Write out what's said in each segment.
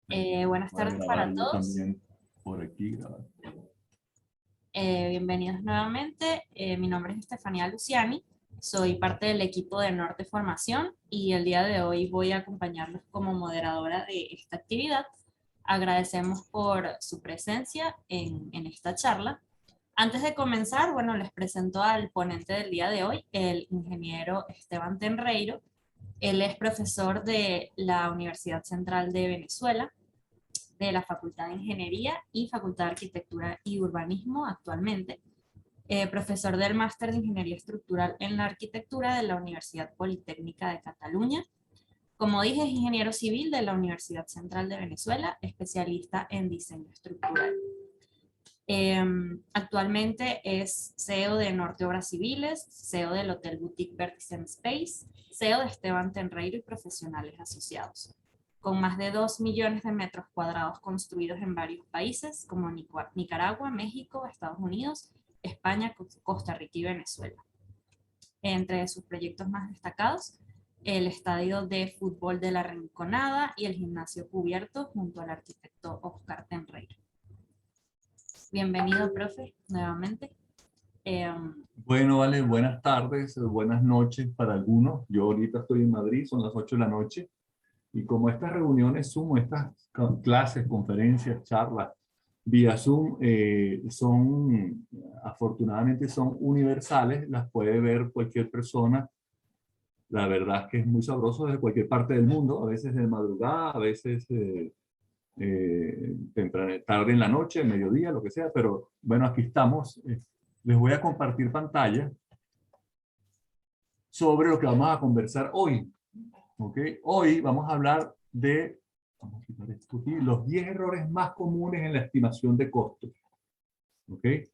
Buenas Voy a tardes grabar para yo todos. también por aquí. Grabar. Bienvenidos nuevamente. Mi nombre es Estefanía Luciani. Soy parte del equipo de Norte Formación y el día de hoy voy a acompañarlos como moderadora de esta actividad. Agradecemos por su presencia en esta charla. Antes de comenzar, bueno, les presento al ponente del día de hoy, el ingeniero Esteban Tenreiro. Él es profesor de la Universidad Central de Venezuela, de la Facultad de Ingeniería y Facultad de Arquitectura y Urbanismo actualmente, profesor del Máster de Ingeniería Estructural en la Arquitectura de la Universidad Politécnica de Cataluña. Como dije, es ingeniero civil de la Universidad Central de Venezuela, especialista en diseño estructural. Actualmente es CEO de Norte Obras Civiles, CEO del Hotel Boutique Vertizen Space, CEO de Esteban Tenreiro y Profesionales Asociados, con más de 2 millones de metros cuadrados construidos en varios países como Nicaragua, México, Estados Unidos, España, Costa Rica y Venezuela. Entre sus proyectos más destacados, el estadio de fútbol de La Rinconada y el gimnasio cubierto junto al arquitecto Oscar Tenreiro. Bienvenido, profe, nuevamente. Bueno, vale, buenas tardes, buenas noches para algunos. Yo ahorita estoy en Madrid, son las 8 de la noche. Y como estas reuniones Zoom, estas clases, conferencias, charlas vía Zoom, afortunadamente son universales, las puede ver cualquier persona. La verdad es que es muy sabroso desde cualquier parte del mundo, a veces de madrugada, a veces temprano, tarde en la noche, mediodía, lo que sea, pero bueno, aquí estamos. Les voy a compartir pantalla sobre lo que vamos a conversar hoy. ¿Okay? Hoy vamos a hablar de los 10 errores más comunes en la estimación de costos. ¿Okay?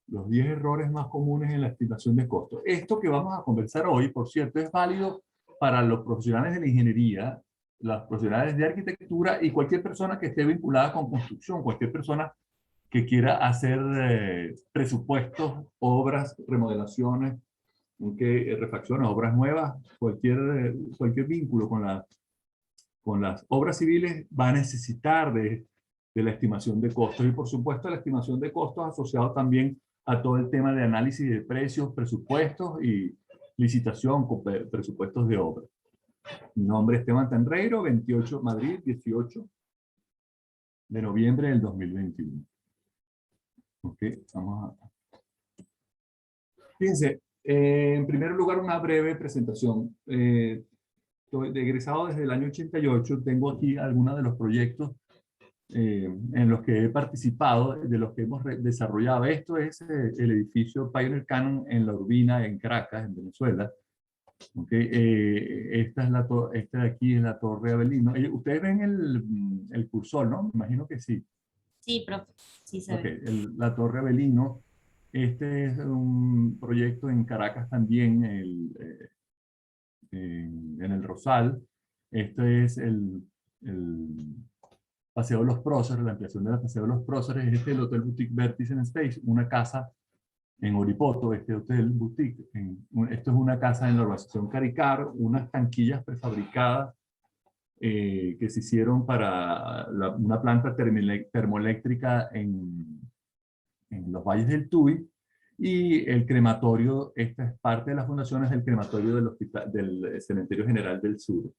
Los 10 errores más comunes en la estimación de costos. Esto que vamos a conversar hoy, por cierto, es válido para los profesionales de la ingeniería, los profesionales de arquitectura y cualquier persona que esté vinculada con construcción, cualquier persona que quiera hacer presupuestos, obras, remodelaciones, refacciones, obras nuevas, cualquier vínculo con las obras civiles va a necesitar de la estimación de costos y por supuesto la estimación de costos asociado también a todo el tema de análisis de precios, presupuestos y licitación con presupuestos de obra. Mi nombre es Esteban Tenreiro, 28 Madrid, 18 de noviembre del 2021. Ok, vamos a... Fíjense, en primer lugar una breve presentación. Estoy egresado desde el año 88, tengo aquí algunos de los proyectos en los que he participado, de los que hemos desarrollado. Esto es el edificio Pioneer Cannon en La Urbina, en Caracas, en Venezuela. Okay. Esta de aquí es la Torre Avelino. Ustedes ven el cursor, ¿no? Me imagino que sí. Sí, profe, sí se ve. La Torre Avelino. Este es un proyecto en Caracas también, en el Rosal. Este es el Paseo de los Próceres, la ampliación de la Paseo de los Próceres. Este es el Hotel Boutique Vertizen Space, una casa en Oripoto, este Hotel Boutique. Esto es una casa en la urbanización Caricar, unas tanquillas prefabricadas que se hicieron para una planta termoeléctrica en los valles del Tuy, y el crematorio. Esta es parte de las fundaciones del crematorio del Cementerio General del Sur.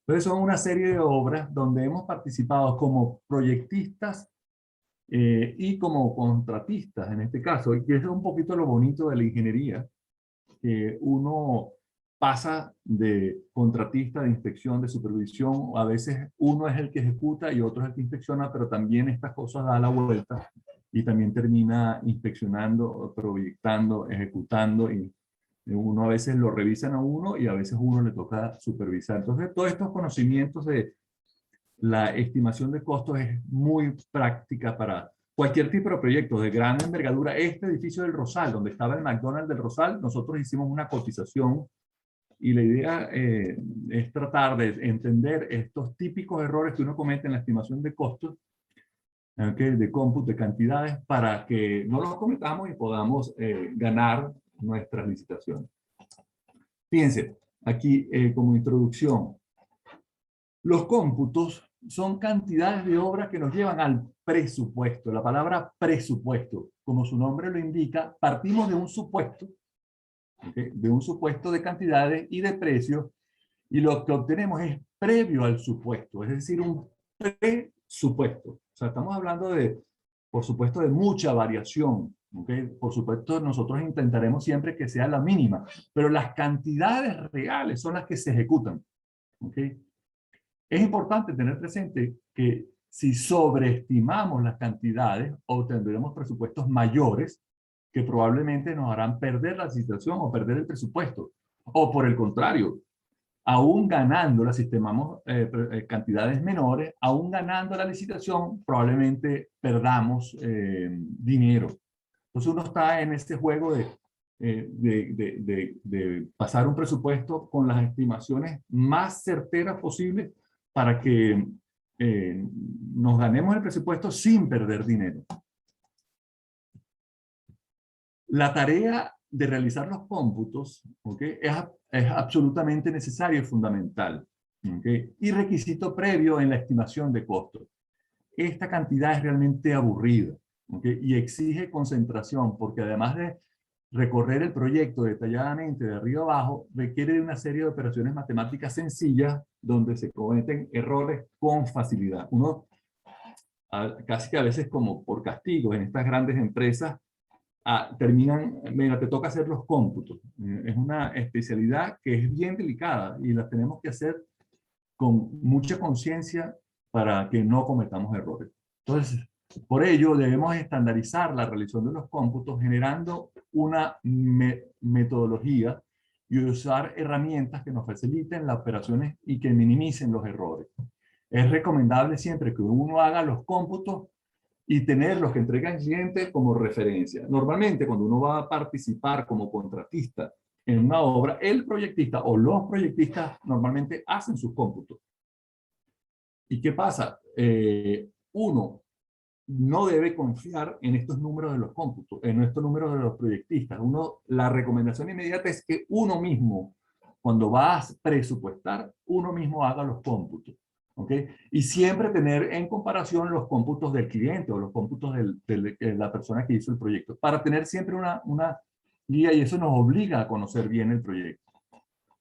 Entonces son una serie de obras donde hemos participado como proyectistas y como contratistas en este caso, y que es un poquito lo bonito de la ingeniería, que uno pasa de contratista, de inspección, de supervisión, a veces uno es el que ejecuta y otro es el que inspecciona, pero también estas cosas da la vuelta y también termina inspeccionando, proyectando, ejecutando, y uno a veces lo revisan a uno y a veces uno le toca supervisar. Entonces, todos estos conocimientos de la estimación de costos es muy práctica para cualquier tipo de proyecto de gran envergadura. Este edificio del Rosal, donde estaba el McDonald's del Rosal, nosotros hicimos una cotización y la idea es tratar de entender estos típicos errores que uno comete en la estimación de costos, de cómputo de cantidades, para que no los cometamos y podamos ganar nuestras licitaciones. Fíjense, aquí como introducción, los cómputos son cantidades de obra que nos llevan al presupuesto. La palabra presupuesto, como su nombre lo indica, partimos de un supuesto, ¿okay? De un supuesto de cantidades y de precios, y lo que obtenemos es previo al supuesto, es decir, un presupuesto. O sea, estamos hablando de, por supuesto, de mucha variación. ¿Okay? Por supuesto, nosotros intentaremos siempre que sea la mínima, pero las cantidades reales son las que se ejecutan. ¿Okay? Es importante tener presente que si sobreestimamos las cantidades, obtendremos presupuestos mayores que probablemente nos harán perder la licitación o perder el presupuesto. O por el contrario, aún ganando la si estimamos cantidades menores, aún ganando la licitación, probablemente perdamos dinero. Entonces uno está en este juego de pasar un presupuesto con las estimaciones más certeras posibles para que nos ganemos el presupuesto sin perder dinero. La tarea de realizar los cómputos, ¿okay? es absolutamente necesaria y fundamental, ¿okay? Y requisito previo en la estimación de costos. Esta cantidad es realmente aburrida, ¿okay? Y exige concentración, porque además de recorrer el proyecto detalladamente de arriba abajo, requiere de una serie de operaciones matemáticas sencillas donde se cometen errores con facilidad. Uno, casi que a veces como por castigo en estas grandes empresas, terminan, mira, te toca hacer los cómputos. Es una especialidad que es bien delicada y la tenemos que hacer con mucha conciencia para que no cometamos errores. Entonces, por ello debemos estandarizar la realización de los cómputos generando una metodología y usar herramientas que nos faciliten las operaciones y que minimicen los errores. Es recomendable siempre que uno haga los cómputos y tener los que entrega el cliente como referencia. Normalmente, cuando uno va a participar como contratista en una obra, el proyectista o los proyectistas normalmente hacen sus cómputos. ¿Y qué pasa? Uno no debe confiar en estos números de los cómputos, en estos números de los proyectistas. La recomendación inmediata es que uno mismo, cuando va a presupuestar, uno mismo haga los cómputos. ¿Okay? Y siempre tener en comparación los cómputos del cliente o los cómputos de la persona que hizo el proyecto, para tener siempre una guía, y eso nos obliga a conocer bien el proyecto.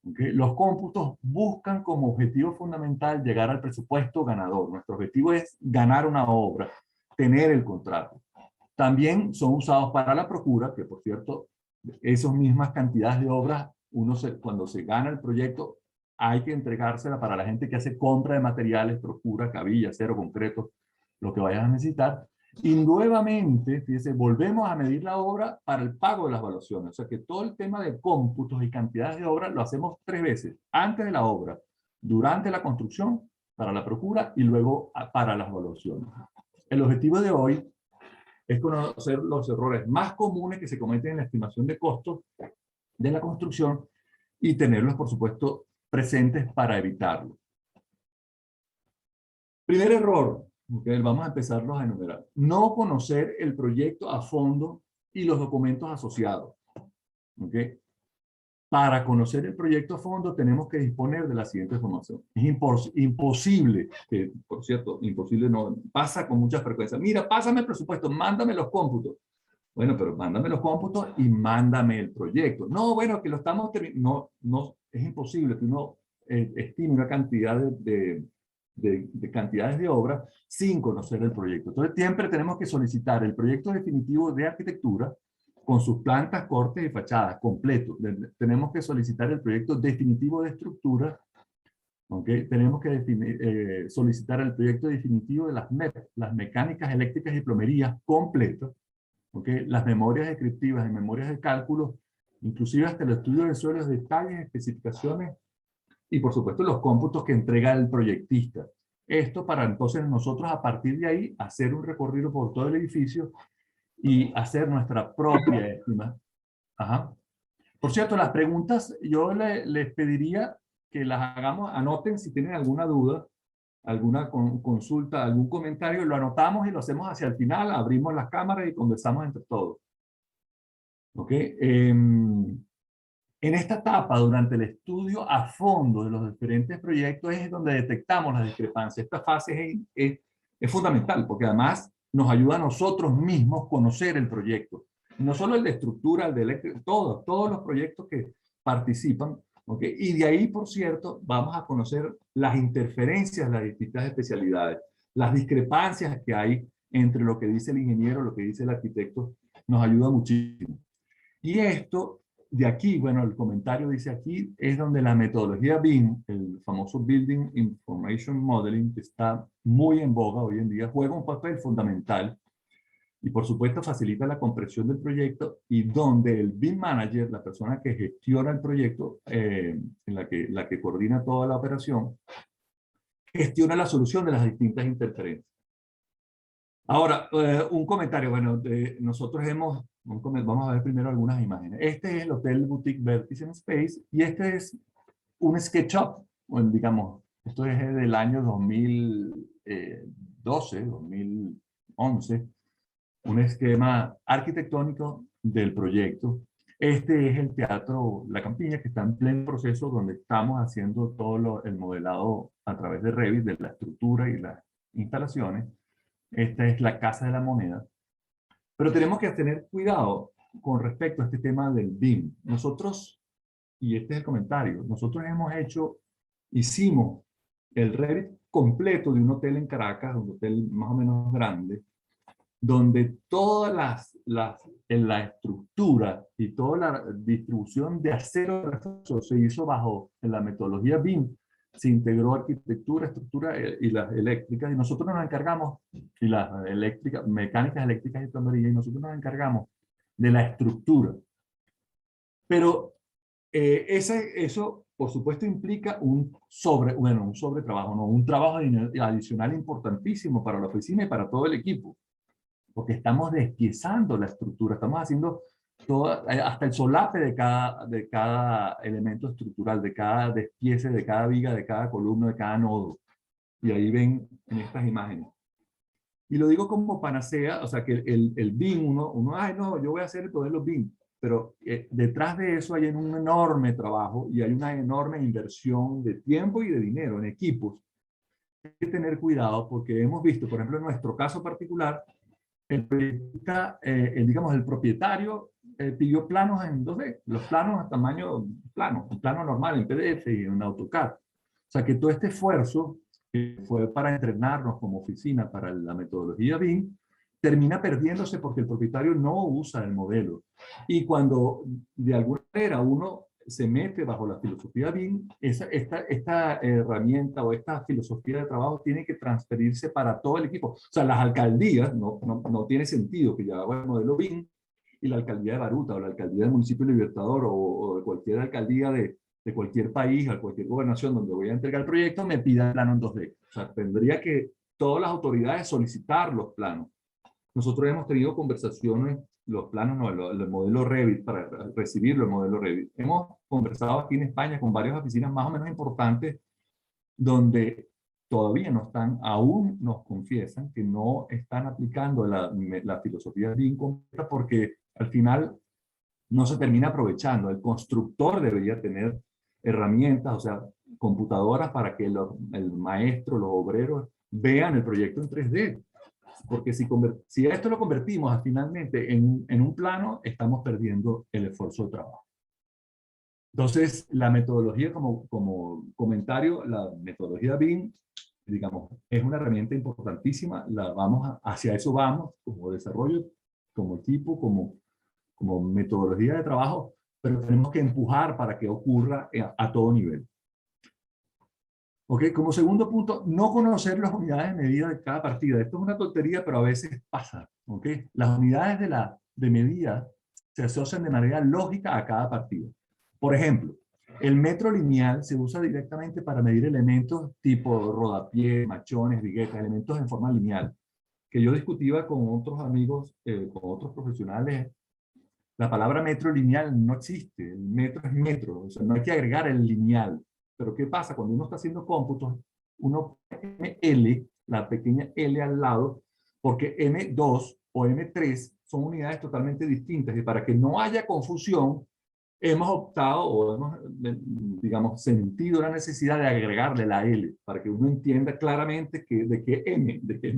¿Okay? Los cómputos buscan como objetivo fundamental llegar al presupuesto ganador. Nuestro objetivo es ganar una obra, tener el contrato. También son usados para la procura, que por cierto, esas mismas cantidades de obras, cuando se gana el proyecto, hay que entregársela para la gente que hace compra de materiales, procura, cabilla, acero, concreto, lo que vayas a necesitar. Y nuevamente, fíjese, volvemos a medir la obra para el pago de las evaluaciones. O sea que todo el tema de cómputos y cantidades de obra lo hacemos 3 veces. Antes de la obra, durante la construcción, para la procura y luego para las evaluaciones. El objetivo de hoy es conocer los errores más comunes que se cometen en la estimación de costos de la construcción y tenerlos, por supuesto, presentes para evitarlo. Primer error, okay, vamos a empezarlos a enumerar. No conocer el proyecto a fondo y los documentos asociados. Okay. Para conocer el proyecto a fondo tenemos que disponer de la siguiente información. Es imposible, que por cierto, imposible no pasa con mucha frecuencia. Mira, pásame el presupuesto, mándame los cómputos. Bueno, pero mándame los cómputos y mándame el proyecto. No, bueno, que lo estamos terminando. No, es imposible que uno estime una cantidad de cantidades de obra sin conocer el proyecto. Entonces, siempre tenemos que solicitar el proyecto definitivo de arquitectura con sus plantas, cortes y fachadas completo. Tenemos que solicitar el proyecto definitivo de estructura. ¿Okay? Tenemos que solicitar el proyecto definitivo de las mecánicas eléctricas y plomerías completo. ¿Okay? Las memorias descriptivas y memorias de cálculo, inclusive hasta el estudio de suelos, detalles, especificaciones y por supuesto los cómputos que entrega el proyectista. Esto para entonces nosotros a partir de ahí hacer un recorrido por todo el edificio y hacer nuestra propia estima. Ajá. Por cierto, las preguntas yo les pediría que las hagamos, anoten si tienen alguna duda, alguna consulta, algún comentario, lo anotamos y lo hacemos hacia el final, abrimos las cámaras y conversamos entre todos. ¿Ok? En esta etapa, durante el estudio a fondo de los diferentes proyectos, es donde detectamos las discrepancias. Esta fase es fundamental, porque además nos ayuda a nosotros mismos conocer el proyecto. No solo el de estructura, el de eléctrica, todos los proyectos que participan. ¿Okay? Y de ahí, por cierto, vamos a conocer las interferencias de las distintas especialidades, las discrepancias que hay entre lo que dice el ingeniero, lo que dice el arquitecto, nos ayuda muchísimo. Y esto, de aquí, bueno, el comentario dice aquí, es donde la metodología BIM, el famoso Building Information Modeling, que está muy en boga hoy en día, juega un papel fundamental y por supuesto facilita la comprensión del proyecto y donde el BIM Manager, la persona que gestiona el proyecto, la que coordina toda la operación, gestiona la solución de las distintas interferencias. Ahora, un comentario. Bueno, nosotros vamos a ver primero algunas imágenes. Este es el Hotel Boutique Vertice Space y este es un SketchUp, bueno, digamos, esto es del año 2012, 2011, un esquema arquitectónico del proyecto. Este es el Teatro La Campiña, que está en pleno proceso, donde estamos haciendo todo el modelado a través de Revit, de la estructura y las instalaciones. Esta es la Casa de la Moneda. Pero tenemos que tener cuidado con respecto a este tema del BIM. Nosotros, y este es el comentario, nosotros hicimos el Revit completo de un hotel en Caracas, un hotel más o menos grande, donde todas en la estructura y toda la distribución de acero de refuerzo se hizo bajo la metodología BIM. Se integró arquitectura, estructura y las eléctricas, y nosotros nos encargamos, y las eléctricas, mecánicas eléctricas y plomería, y nosotros nos encargamos de la estructura. Pero eso, por supuesto, implica un sobretrabajo, ¿no? Un trabajo adicional importantísimo para la oficina y para todo el equipo, porque estamos despiezando la estructura, estamos haciendo hasta el solape de cada elemento estructural, de cada despiece, de cada viga, de cada columna, de cada nodo. Y ahí ven en estas imágenes. Y lo digo como panacea, o sea que el BIM, ay no, yo voy a hacer el modelo BIM, pero detrás de eso hay un enorme trabajo y hay una enorme inversión de tiempo y de dinero en equipos. Hay que tener cuidado porque hemos visto, por ejemplo, en nuestro caso particular, digamos, el propietario pidió planos en 2D, los planos a tamaño plano, un plano normal en PDF y en AutoCAD. O sea que todo este esfuerzo que fue para entrenarnos como oficina para la metodología BIM, termina perdiéndose porque el propietario no usa el modelo. Y cuando de alguna manera uno se mete bajo la filosofía BIM, esta herramienta o esta filosofía de trabajo tiene que transferirse para todo el equipo. O sea, las alcaldías, no tiene sentido que yo haga el modelo BIM y la alcaldía de Baruta o la alcaldía del municipio de Libertador o de cualquier alcaldía de cualquier país, a cualquier gobernación donde voy a entregar el proyecto, me pida el plano en 2D. O sea, tendría que todas las autoridades solicitar los planos. Nosotros hemos tenido conversaciones, los planos, no, el modelo Revit, para recibirlo, el modelo Revit. Hemos conversado aquí en España con varias oficinas más o menos importantes donde todavía no están, aún nos confiesan que no están aplicando la filosofía BIM completa porque al final no se termina aprovechando. El constructor debería tener herramientas, o sea, computadoras para que el maestro, los obreros vean el proyecto en 3D. Porque si esto lo convertimos finalmente en un plano, estamos perdiendo el esfuerzo de trabajo. Entonces, la metodología, como comentario, la metodología BIM, digamos, es una herramienta importantísima. Hacia eso vamos, como desarrollo, como equipo, como metodología de trabajo, pero tenemos que empujar para que ocurra a todo nivel. Okay, como segundo punto, no conocer las unidades de medida de cada partida. Esto es una tontería, pero a veces pasa. Okay. Las unidades de medida se asocian de manera lógica a cada partida. Por ejemplo, el metro lineal se usa directamente para medir elementos tipo rodapié, machones, viguetas, elementos en forma lineal. Que yo discutía con otros amigos, con otros profesionales. La palabra metro lineal no existe. El metro es metro. O sea, no hay que agregar el lineal. Pero ¿qué pasa? Cuando uno está haciendo cómputos, uno pone L, la pequeña L al lado, porque M2 o M3 son unidades totalmente distintas. Y para que no haya confusión, hemos optado o hemos, digamos, sentido la necesidad de agregarle la L para que uno entienda claramente de qué M, de qué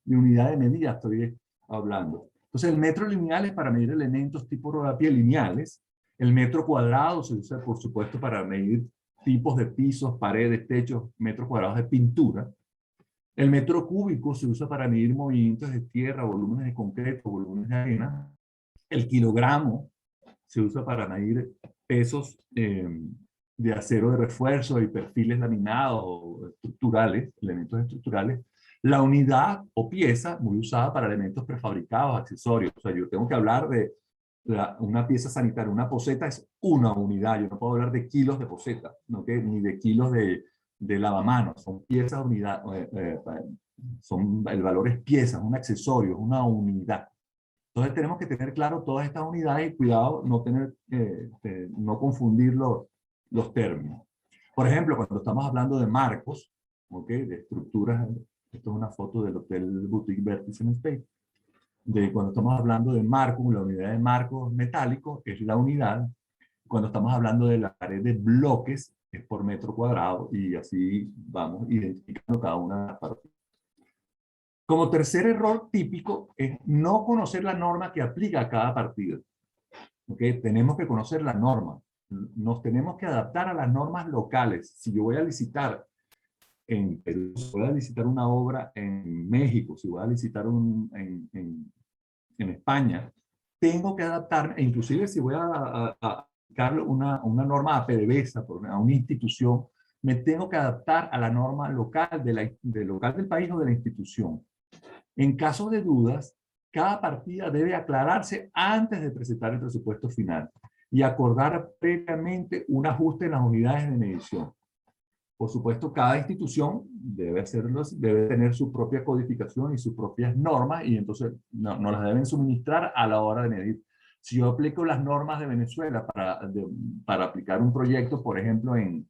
unidad de medida estoy hablando. Entonces, el metro lineal es para medir elementos tipo rodapié lineales. El metro cuadrado se usa, por supuesto, para medir tipos de pisos, paredes, techos, metros cuadrados de pintura. El metro cúbico se usa para medir movimientos de tierra, volúmenes de concreto, volúmenes de arena. El kilogramo se usa para medir pesos de acero de refuerzo y perfiles laminados o estructurales, elementos estructurales. La unidad o pieza, muy usada para elementos prefabricados, accesorios. O sea, yo tengo que hablar de una pieza sanitaria. Una poceta es una unidad. Yo no puedo hablar de kilos de poceta, ¿no? Ni de kilos de lavamanos. Son piezas, unidad. El valor es piezas, un accesorio, es una unidad. Entonces tenemos que tener claro todas estas unidades y cuidado no confundir los términos. Por ejemplo, cuando estamos hablando de marcos, ¿okay? De estructuras, esto es una foto del Hotel Boutique Vértice en Space, cuando estamos hablando de marcos, la unidad de marcos metálicos es la unidad. Cuando estamos hablando de la pared de bloques es por metro cuadrado y así vamos identificando cada una de las partes. Como tercer error típico es no conocer la norma que aplica a cada partida. ¿Okay? Tenemos que conocer la norma. Nos tenemos que adaptar a las normas locales. Si yo voy a licitar en Perú, si voy a licitar una obra en México, si voy a licitar en España, tengo que adaptarme, e inclusive si voy a aplicar una norma a PDVSA, a una institución, me tengo que adaptar a la norma local, local del país o de la institución. En caso de dudas, cada partida debe aclararse antes de presentar el presupuesto final y acordar previamente un ajuste en las unidades de medición. Por supuesto, cada institución debe tener su propia codificación y sus propias normas y entonces no las deben suministrar a la hora de medir. Si yo aplico las normas de Venezuela para aplicar un proyecto, por ejemplo, en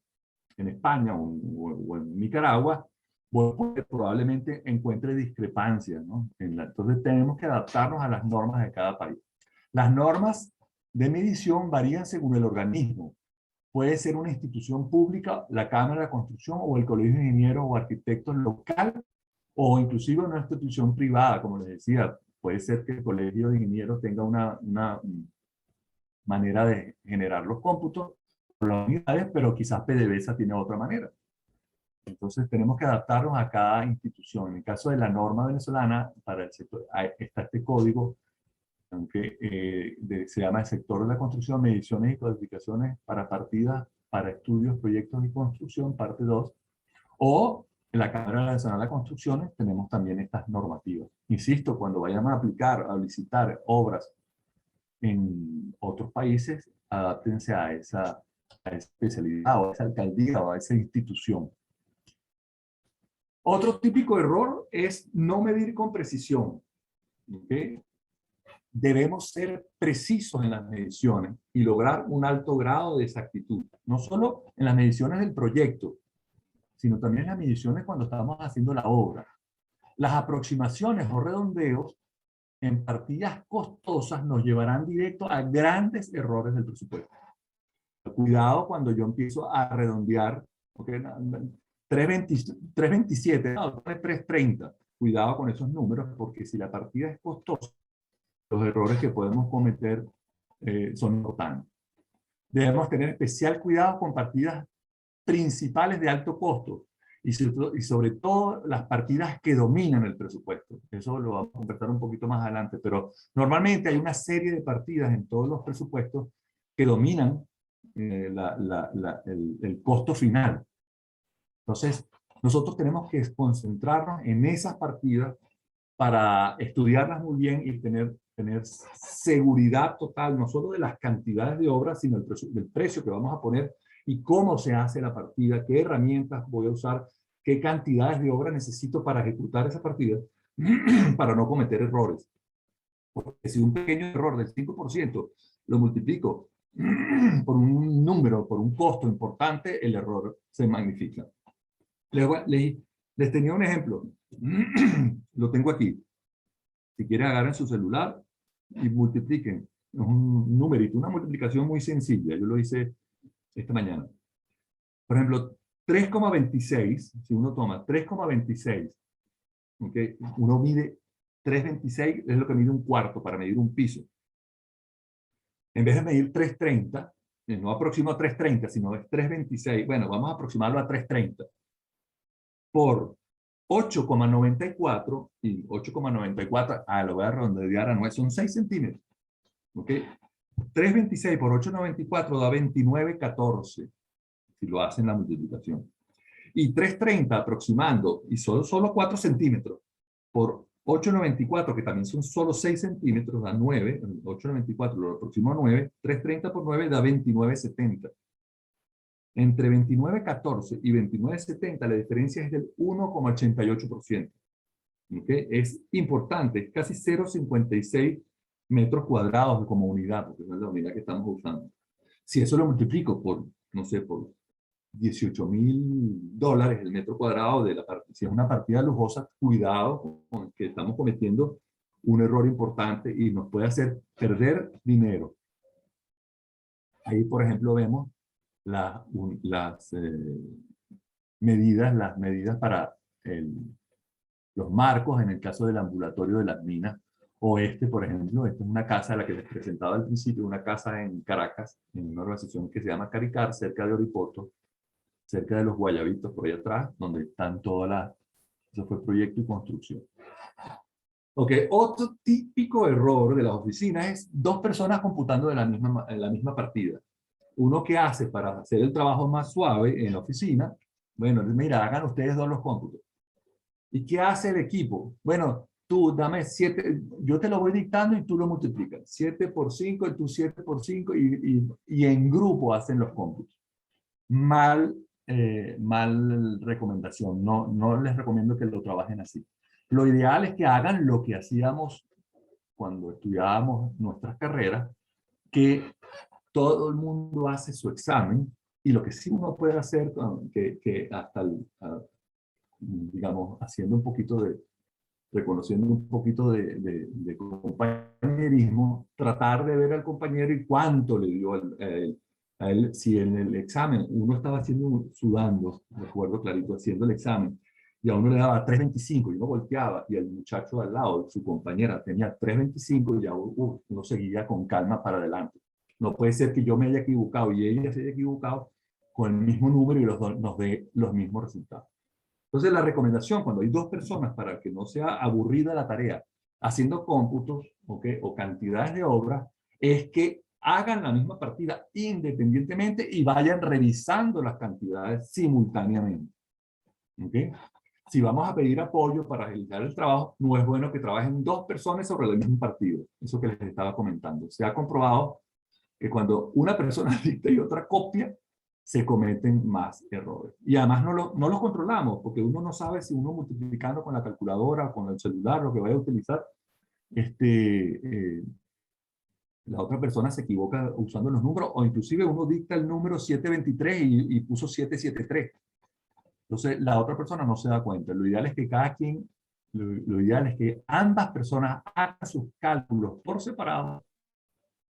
España o en Nicaragua, probablemente encuentre discrepancias, ¿no? Entonces tenemos que adaptarnos a las normas de cada país. Las normas de medición varían según el organismo. Puede ser una institución pública, la Cámara de Construcción o el Colegio de Ingenieros o Arquitectos local, o inclusive una institución privada, como les decía. Puede ser que el Colegio de Ingenieros tenga una manera de generar los cómputos por las unidades, pero quizás PDVSA tiene otra manera. Entonces tenemos que adaptarnos a cada institución. En el caso de la norma venezolana, para el sector, está este código, aunque se llama el sector de la construcción, mediciones y codificaciones para partidas, para estudios, proyectos y construcción, parte 2. O en la Cámara Nacional de Construcciones tenemos también estas normativas. Insisto, cuando vayamos a aplicar, a licitar obras en otros países, adáptense a esa especialidad o a esa alcaldía o a esa institución. Otro típico error es no medir con precisión. ¿Okay? Debemos ser precisos en las mediciones y lograr un alto grado de exactitud. No solo en las mediciones del proyecto, sino también en las mediciones cuando estamos haciendo la obra. Las aproximaciones o redondeos en partidas costosas nos llevarán directo a grandes errores del presupuesto. Cuidado cuando yo empiezo a redondear, ¿okay? 327, no, 330. Cuidado con esos números, porque si la partida es costosa, los errores que podemos cometer son importantes. Debemos tener especial cuidado con partidas principales de alto costo y sobre todo las partidas que dominan el presupuesto. Eso lo vamos a conversar un poquito más adelante, pero normalmente hay una serie de partidas en todos los presupuestos que dominan el costo final. Entonces, nosotros tenemos que concentrarnos en esas partidas para estudiarlas muy bien y tener seguridad total, no solo de las cantidades de obras, sino del precio que vamos a poner y cómo se hace la partida, qué herramientas voy a usar, qué cantidades de obra necesito para ejecutar esa partida, para no cometer errores. Porque si un pequeño error del 5% lo multiplico por un número, por un costo importante, el error se magnifica. Les tenía un ejemplo. Lo tengo aquí. Si quieren, agarren su celular y multipliquen un numerito, una multiplicación muy sencilla. Yo lo hice esta mañana. Por ejemplo, 3,26, si uno toma 3,26, ¿okay? Uno mide 3,26, es lo que mide un cuarto para medir un piso. En vez de medir 3,30, no aproximo a 3,30, sino es 3,26, bueno, vamos a aproximarlo a 3,30 por 8,94, y 8,94, lo voy a redondear a 9, son 6 centímetros. ¿Ok? 3,26 por 8,94 da 29,14, si lo hacen la multiplicación. Y 3,30 aproximando, y solo 4 centímetros, por 8,94, que también son solo 6 centímetros, da 9, 8,94 lo aproximo a 9, 3,30 por 9 da 29,70. Entre 29,14 y 29,70 la diferencia es del 1,88%. ¿Okay? Es importante, es casi 0,56 metros cuadrados como unidad, porque es la unidad que estamos usando. Si eso lo multiplico por, no sé, por $18,000 el metro cuadrado de la partida, si es una partida lujosa, cuidado con que estamos cometiendo un error importante y nos puede hacer perder dinero. Ahí, por ejemplo, vemos las medidas para los marcos en el caso del ambulatorio de las minas. O por ejemplo, esta es una casa, la que les presentaba al principio, una casa en Caracas, en una organización que se llama Caricar, cerca de Oripoto, cerca de los Guayabitos, por ahí atrás, donde están todas las... Eso fue proyecto y construcción. Ok, otro típico error de las oficinas es dos personas computando en la misma partida. Uno que hace para hacer el trabajo más suave en la oficina, bueno, mira, hagan ustedes dos los cómputos. ¿Y qué hace el equipo? Bueno, tú dame 7, yo te lo voy dictando y tú lo multiplicas. 7 por 5 y tú 7 por 5 y en grupo hacen los cómputos. Mal recomendación. No les recomiendo que lo trabajen así. Lo ideal es que hagan lo que hacíamos cuando estudiábamos nuestras carreras, que todo el mundo hace su examen y lo que sí uno puede hacer, que hasta digamos, haciendo un poquito reconociendo un poquito de compañerismo, tratar de ver al compañero y cuánto le dio a él. Si en el examen uno estaba sudando, recuerdo clarito, haciendo el examen, y a uno le daba 3,25 y uno volteaba, y el muchacho al lado, su compañera, tenía 3,25 y ya uno seguía con calma para adelante. No puede ser que yo me haya equivocado y ella se haya equivocado con el mismo número y los dos nos dé los mismos resultados. Entonces, la recomendación, cuando hay dos personas, para que no sea aburrida la tarea, haciendo cómputos, ¿okay?, o cantidades de obras, es que hagan la misma partida independientemente y vayan revisando las cantidades simultáneamente. ¿Okay? Si vamos a pedir apoyo para agilizar el trabajo, no es bueno que trabajen dos personas sobre el mismo partido. Eso que les estaba comentando. Se ha comprobado que cuando una persona dicta y otra copia, se cometen más errores. Y además no los controlamos, porque uno no sabe si uno multiplicando con la calculadora o con el celular, lo que vaya a utilizar, la otra persona se equivoca usando los números, o inclusive uno dicta el número 723 y puso 773. Entonces, la otra persona no se da cuenta. Lo ideal es que cada quien, lo ideal es que ambas personas hagan sus cálculos por separado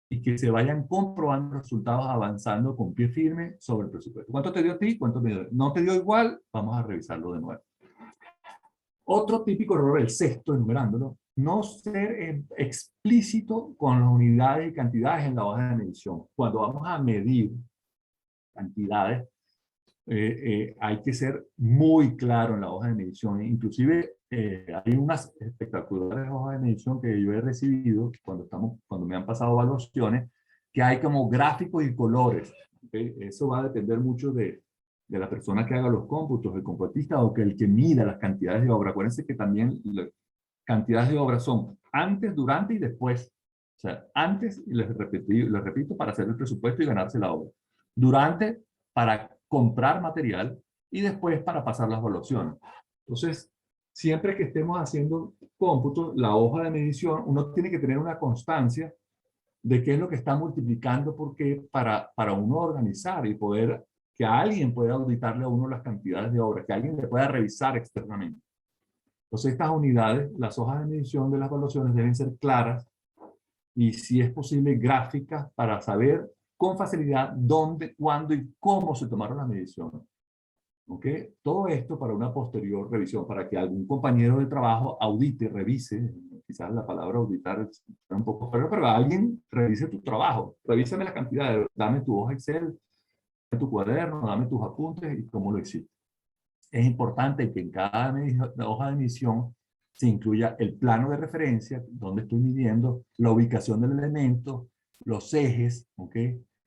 y que se vayan comprobando resultados avanzando con pie firme sobre el presupuesto. ¿Cuánto te dio a ti? ¿Cuánto me dio? ¿No te dio igual? Vamos a revisarlo de nuevo. Otro típico error, el sexto, enumerándolo, no ser explícito con las unidades y cantidades en la hoja de medición. Cuando vamos a medir cantidades, hay que ser muy claro en la hoja de medición. Inclusive hay unas espectaculares hojas de medición que yo he recibido cuando me han pasado evaluaciones, que hay como gráficos y colores. ¿Okay? Eso va a depender mucho de la persona que haga los cómputos, el computista o que el que mida las cantidades de obra. Acuérdense que también las cantidades de obra son antes, durante y después. O sea, antes, y les repito, para hacer el presupuesto y ganarse la obra. Durante, para comprar material, y después para pasar las evaluaciones. Entonces, siempre que estemos haciendo cómputos, la hoja de medición, uno tiene que tener una constancia de qué es lo que está multiplicando, porque para uno organizar y poder que alguien pueda auditarle a uno las cantidades de obras, que alguien le pueda revisar externamente. Entonces, estas unidades, las hojas de medición de las evaluaciones deben ser claras y si es posible gráficas para saber con facilidad dónde, cuándo y cómo se tomaron las mediciones. ¿Ok? Todo esto para una posterior revisión, para que algún compañero de trabajo audite, revise, quizás la palabra auditar es un poco feo, pero alguien revise tu trabajo, revísame las cantidades, dame tu hoja Excel, dame tu cuaderno, dame tus apuntes y cómo lo hiciste. Es importante que en cada hoja de medición se incluya el plano de referencia, donde estoy midiendo, la ubicación del elemento, los ejes, ¿ok?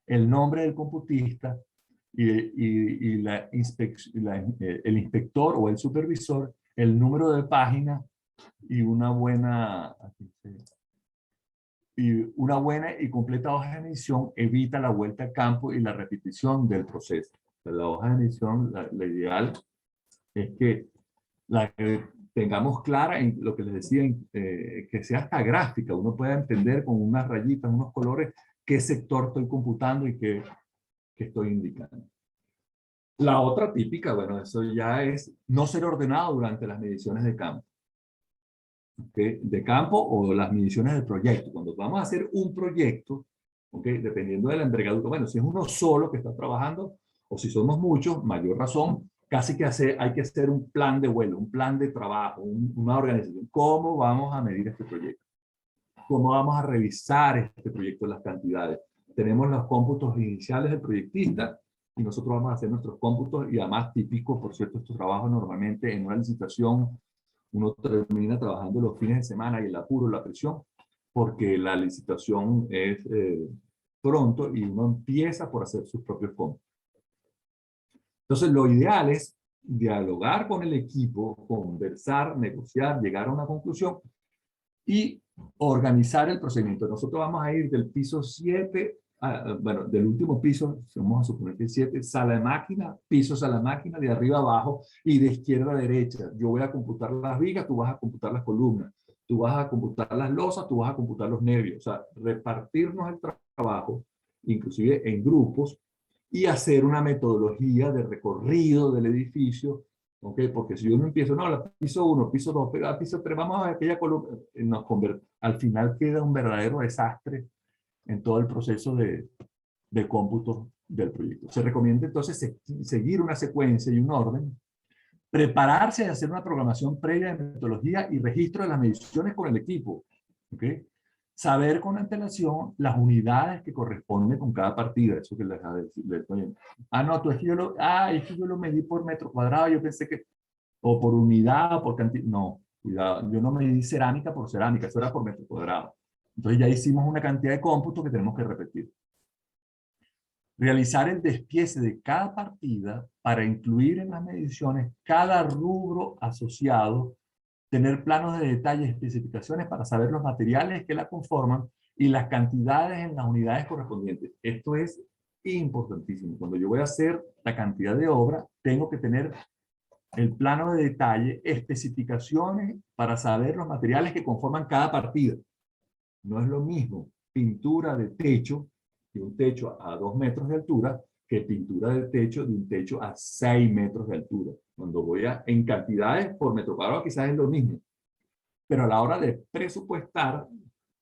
El nombre del computista, el inspector o el supervisor, el número de página y una buena y completa hoja de medición evita la vuelta al campo y la repetición del proceso. La hoja de medición, la ideal es que la tengamos clara en lo que les decía, que sea hasta gráfica, uno pueda entender con unas rayitas, unos colores, qué sector estoy computando y qué estoy indicando. La otra típica, bueno, eso ya es no ser ordenado durante las mediciones de campo. ¿Okay? De campo o las mediciones del proyecto. Cuando vamos a hacer un proyecto, ¿okay? Dependiendo de la envergadura, bueno, si es uno solo que está trabajando o si somos muchos, mayor razón, casi que hay que hacer un plan de vuelo, un plan de trabajo, una organización. ¿Cómo vamos a medir este proyecto? ¿Cómo vamos a revisar este proyecto, las cantidades? Tenemos los cómputos iniciales del proyectista y nosotros vamos a hacer nuestros cómputos y además típico, por cierto, estos trabajos normalmente en una licitación uno termina trabajando los fines de semana y el apuro, la presión, porque la licitación es pronto y uno empieza por hacer sus propios cómputos. Entonces, lo ideal es dialogar con el equipo, conversar, negociar, llegar a una conclusión y organizar el procedimiento. Nosotros vamos a ir del piso 7, bueno, del último piso, vamos a suponer que 7, sala de máquina, piso sala de máquina, de arriba a abajo y de izquierda a derecha. Yo voy a computar las vigas, tú vas a computar las columnas, tú vas a computar las losas, tú vas a computar los nervios. O sea, repartirnos el trabajo, inclusive en grupos, y hacer una metodología de recorrido del edificio. ¿Ok? Porque si yo no empiezo, no, la piso 1, piso 2, pero a piso 3, vamos a ver aquella columna, al final queda un verdadero desastre en todo el proceso de cómputo del proyecto. Se recomienda entonces seguir una secuencia y un orden, prepararse a hacer una programación previa de metodología y registro de las mediciones con el equipo. ¿Ok? Saber con antelación las unidades que corresponden con cada partida. Eso que les decir. No, tú es que es que yo lo medí por metro cuadrado, yo pensé que, o por unidad, o por cantidad. No, cuidado, yo no medí cerámica por cerámica, eso era por metro cuadrado. Entonces ya hicimos una cantidad de cómputos que tenemos que repetir. Realizar el despiece de cada partida para incluir en las mediciones cada rubro asociado, tener planos de detalle y especificaciones para saber los materiales que la conforman y las cantidades en las unidades correspondientes. Esto es importantísimo. Cuando yo voy a hacer la cantidad de obra, tengo que tener el plano de detalle, especificaciones para saber los materiales que conforman cada partida. No es lo mismo pintura de techo, de un techo a 2 metros de altura, que pintura de un techo a 6 metros de altura. Cuando voy en cantidades por metro cuadrado quizás es lo mismo, pero a la hora de presupuestar,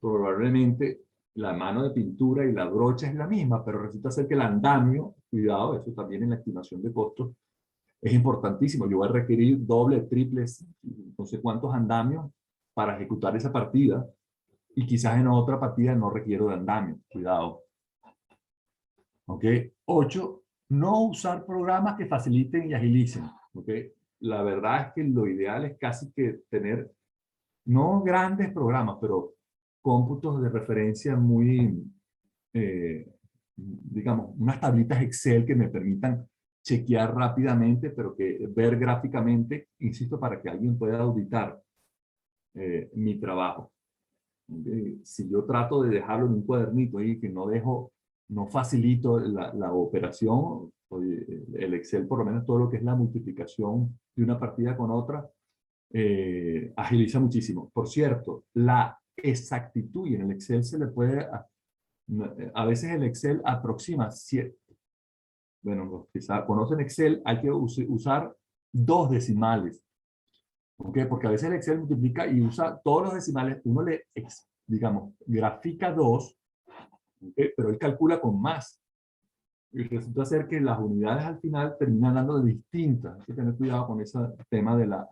probablemente la mano de pintura y la brocha es la misma, pero resulta ser que el andamio, cuidado, eso también en la estimación de costos, es importantísimo. Yo voy a requerir doble, triples, no sé cuántos andamios para ejecutar esa partida, y quizás en otra partida no requiero de andamio. Cuidado. ¿Ok? 8. No usar programas que faciliten y agilicen. ¿Ok? La verdad es que lo ideal es casi que tener, no grandes programas, pero cómputos de referencia muy, digamos, unas tablitas Excel que me permitan chequear rápidamente, pero que ver gráficamente, insisto, para que alguien pueda auditar mi trabajo. Si yo trato de dejarlo en un cuadernito y que no facilito la operación, el Excel, por lo menos todo lo que es la multiplicación de una partida con otra, agiliza muchísimo. Por cierto, la exactitud, y en el Excel se le puede, a veces el Excel aproxima, bueno, los que conocen Excel, hay que usar 2 decimales. ¿Ok? Porque a veces el Excel multiplica y usa todos los decimales, uno le digamos, grafica 2, ¿okay? Pero él calcula con más. Y resulta ser que las unidades al final terminan dando de distintas. Hay que tener cuidado con ese tema de la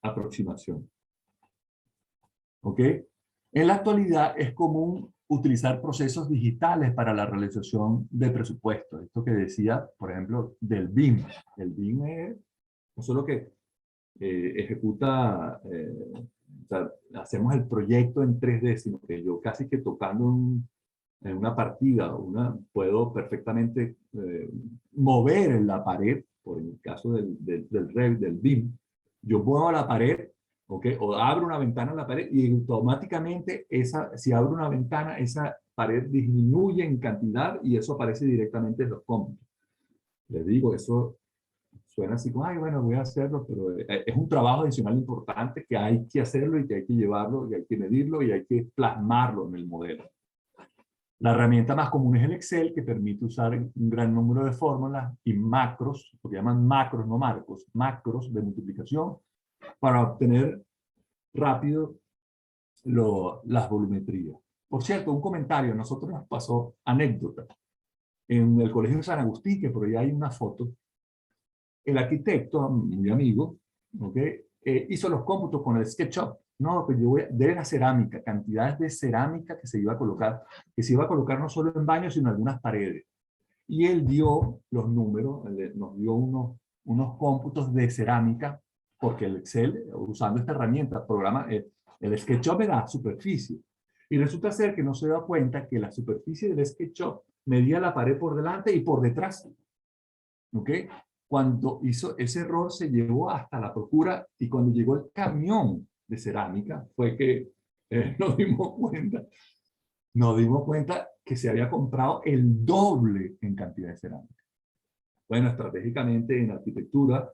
aproximación. ¿Ok? En la actualidad es común utilizar procesos digitales para la realización de presupuestos. Esto que decía, por ejemplo, del BIM. El BIM es no solo que ejecuta, o sea, hacemos el proyecto en 3D, sino que yo casi que tocando en una partida, puedo perfectamente mover en la pared, por el caso del Revit, del BIM, yo muevo la pared, ¿okay? O abro una ventana en la pared y automáticamente si abro una ventana, esa pared disminuye en cantidad y eso aparece directamente en los cómputos. Les digo, eso suena así como, ay, bueno, voy a hacerlo, pero es un trabajo adicional importante que hay que hacerlo y que hay que llevarlo y hay que medirlo y hay que plasmarlo en el modelo. La herramienta más común es el Excel, que permite usar un gran número de fórmulas y macros, lo que llaman macros, no marcos, macros de multiplicación, para obtener rápido las volumetrías. Por cierto, un comentario, a nosotros nos pasó anécdota. En el Colegio de San Agustín, que por ahí hay una foto, el arquitecto, mi amigo, ¿okay? Hizo los cómputos con el SketchUp. No, que de la cerámica, cantidades de cerámica que se iba a colocar, no solo en baños, sino en algunas paredes. Y él dio los números, nos dio unos cómputos de cerámica, porque el Excel, usando esta herramienta, el SketchUp me da superficie. Y resulta ser que no se da cuenta que la superficie del SketchUp medía la pared por delante y por detrás. ¿Ok? Cuando hizo ese error se llevó hasta la procura y cuando llegó el camión de cerámica fue que nos dimos cuenta que se había comprado el doble en cantidad de cerámica. Bueno, estratégicamente en arquitectura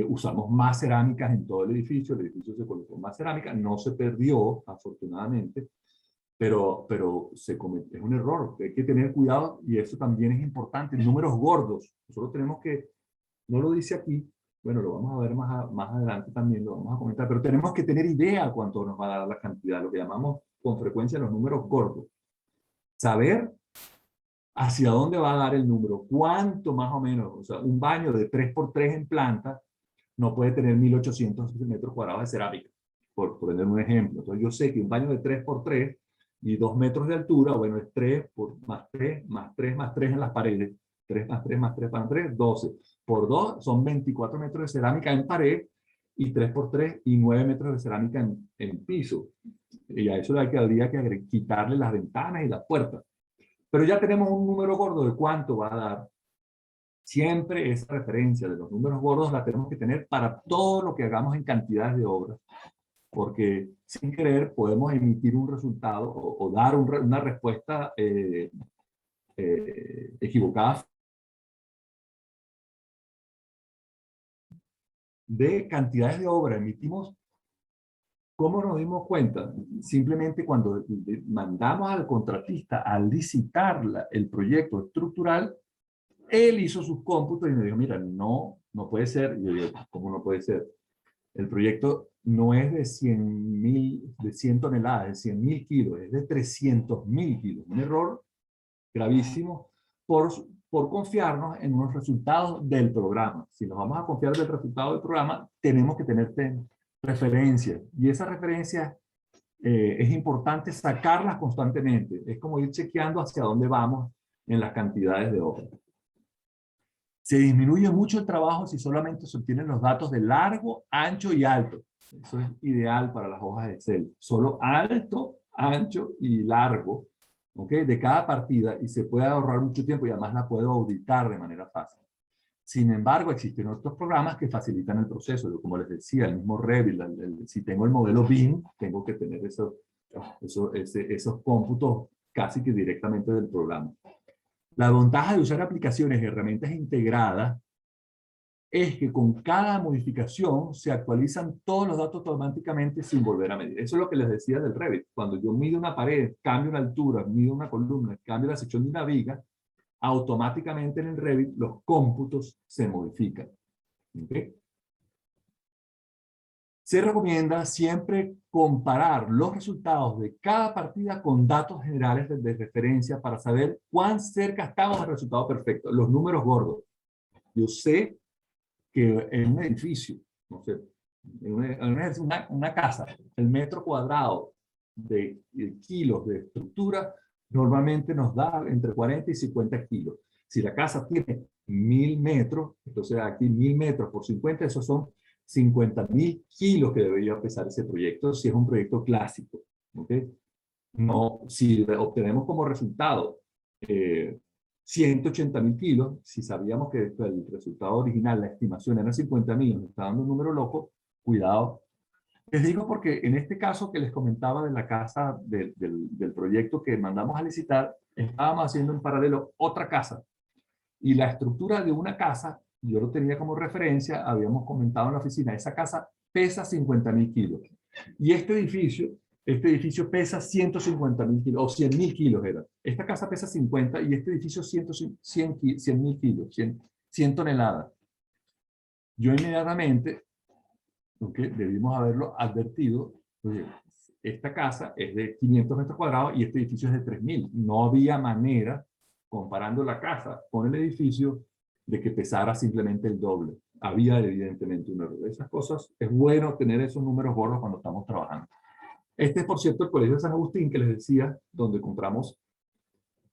usamos más cerámicas en todo el edificio se colocó más cerámica, no se perdió afortunadamente, pero es un error, hay que tener cuidado y eso también es importante, números gordos, nosotros tenemos que no lo dice aquí, bueno, lo vamos a ver más adelante también, lo vamos a comentar, pero tenemos que tener idea cuánto nos va a dar la cantidad, lo que llamamos con frecuencia los números gordos. Saber hacia dónde va a dar el número, cuánto más o menos, o sea, un baño de 3x3 en planta no puede tener 1800 metros cuadrados de cerámica, por poner un ejemplo. Entonces yo sé que un baño de 3x3 y 2 metros de altura, bueno, es 3 más 3 más 3 más 3 en las paredes. 3 más 3 más 3 más 3, 12. Por 2 son 24 metros de cerámica en pared y 3 por 3 y 9 metros de cerámica en piso. Y a eso habría que quitarle las ventanas y las puertas. Pero ya tenemos un número gordo de cuánto va a dar. Siempre esa referencia de los números gordos la tenemos que tener para todo lo que hagamos en cantidades de obras. Porque sin querer podemos emitir un resultado o dar una respuesta equivocada de cantidades de obra. Emitimos, ¿cómo nos dimos cuenta? Simplemente cuando mandamos al contratista a licitar el proyecto estructural, él hizo sus cómputos y me dijo, mira, no puede ser. Y yo digo, ¿cómo no puede ser? El proyecto no es de 100 toneladas, de 100.000 kilos, es de 300.000 kilos. Un error gravísimo por confiarnos en unos resultados del programa. Si nos vamos a confiar del resultado del programa, tenemos que tener referencias. Y esas referencias es importante sacarlas constantemente. Es como ir chequeando hacia dónde vamos en las cantidades de obra. Se disminuye mucho el trabajo si solamente se obtienen los datos de largo, ancho y alto. Eso es ideal para las hojas de Excel. Solo alto, ancho y largo, ¿ok? De cada partida y se puede ahorrar mucho tiempo y además la puedo auditar de manera fácil. Sin embargo, existen otros programas que facilitan el proceso. Yo, como les decía, el mismo Revit, si tengo el modelo BIM, tengo que tener esos cómputos casi que directamente del programa. La ventaja de usar aplicaciones y herramientas integradas es que con cada modificación se actualizan todos los datos automáticamente sin volver a medir. Eso es lo que les decía del Revit. Cuando yo mido una pared, cambio la altura, mido una columna, cambio la sección de una viga, automáticamente en el Revit los cómputos se modifican. ¿Okay? Se recomienda siempre comparar los resultados de cada partida con datos generales de referencia para saber cuán cerca estamos del resultado perfecto, los números gordos. Yo sé que en un edificio, no sé, en una casa, el metro cuadrado de kilos de estructura normalmente nos da entre 40 y 50 kilos. Si la casa tiene 1000 metros, entonces aquí 1000 metros por 50, esos son 50.000 kilos que debería pesar ese proyecto si es un proyecto clásico. ¿Okay? No, si obtenemos como resultado 180.000 kilos, si sabíamos que el resultado original, la estimación era 50.000, nos está dando un número loco, cuidado. Les digo porque en este caso que les comentaba de la casa del proyecto que mandamos a licitar, estábamos haciendo en paralelo otra casa. Y la estructura de una casa, yo lo tenía como referencia, habíamos comentado en la oficina, esa casa pesa 50.000 kilos. Y este edificio pesa 150.000 kilos, o 100.000 kilos era. Esta casa pesa 50 y este edificio 100.000 kilos, 100 toneladas. Yo inmediatamente, aunque debimos haberlo advertido, oye, esta casa es de 500 metros cuadrados y este edificio es de 3.000. No había manera, comparando la casa con el edificio, de que pesara simplemente el doble. Había evidentemente un error. Esas cosas, es bueno tener esos números gordos cuando estamos trabajando. Este es, por cierto, el Colegio de San Agustín que les decía, donde compramos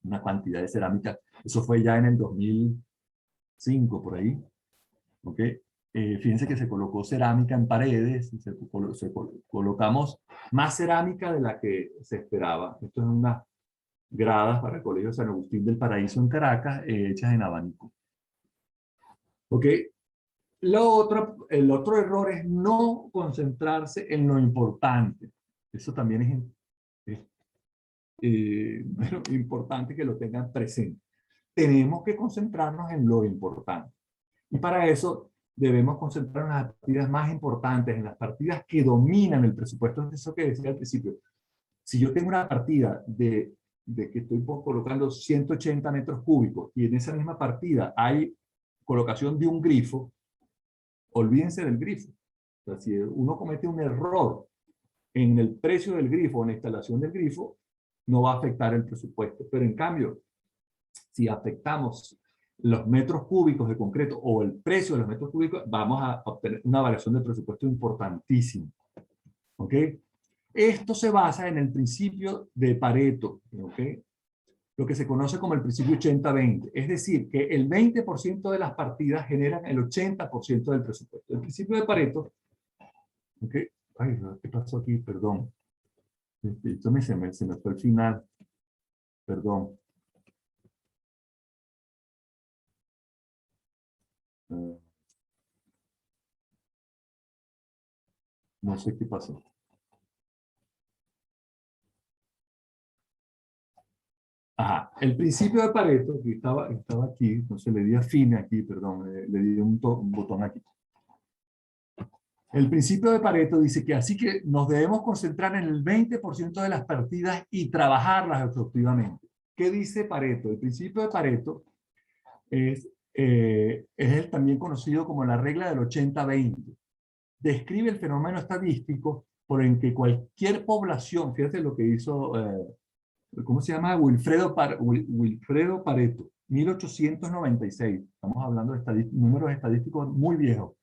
una cantidad de cerámica. Eso fue ya en el 2005, por ahí. ¿Ok? Fíjense que se colocó cerámica en paredes, colocamos más cerámica de la que se esperaba. Esto es unas gradas para el Colegio de San Agustín del Paraíso en Caracas, hechas en abanico. ¿Ok? El otro error es no concentrarse en lo importante. Eso también bueno, importante que lo tengan presente. Tenemos que concentrarnos en lo importante. Y para eso debemos concentrarnos en las partidas más importantes, en las partidas que dominan el presupuesto. Es eso que decía al principio. Si yo tengo una partida de que estoy colocando 180 metros cúbicos y en esa misma partida hay colocación de un grifo, olvídense del grifo. O sea, si uno comete un error en el precio del grifo o en la instalación del grifo, no va a afectar el presupuesto. Pero en cambio, si afectamos los metros cúbicos de concreto o el precio de los metros cúbicos, vamos a obtener una variación de presupuesto importantísima. ¿Ok? Esto se basa en el principio de Pareto, ¿ok? Lo que se conoce como el principio 80-20. Es decir, que el 20% de las partidas generan el 80% del presupuesto. El principio de Pareto, ¿ok? Ay, ¿qué pasó aquí? Perdón. Esto se me fue el final. Perdón. No sé qué pasó. Ajá, el principio de Pareto, que estaba aquí, entonces le di a fin aquí, perdón, le di un botón aquí. El principio de Pareto dice que así que nos debemos concentrar en el 20% de las partidas y trabajarlas efectivamente. ¿Qué dice Pareto? El principio de Pareto es el también conocido como la regla del 80-20. Describe el fenómeno estadístico por el que cualquier población, fíjate lo que hizo, ¿cómo se llama? Wilfredo Pareto, 1896. Estamos hablando de números estadísticos muy viejos.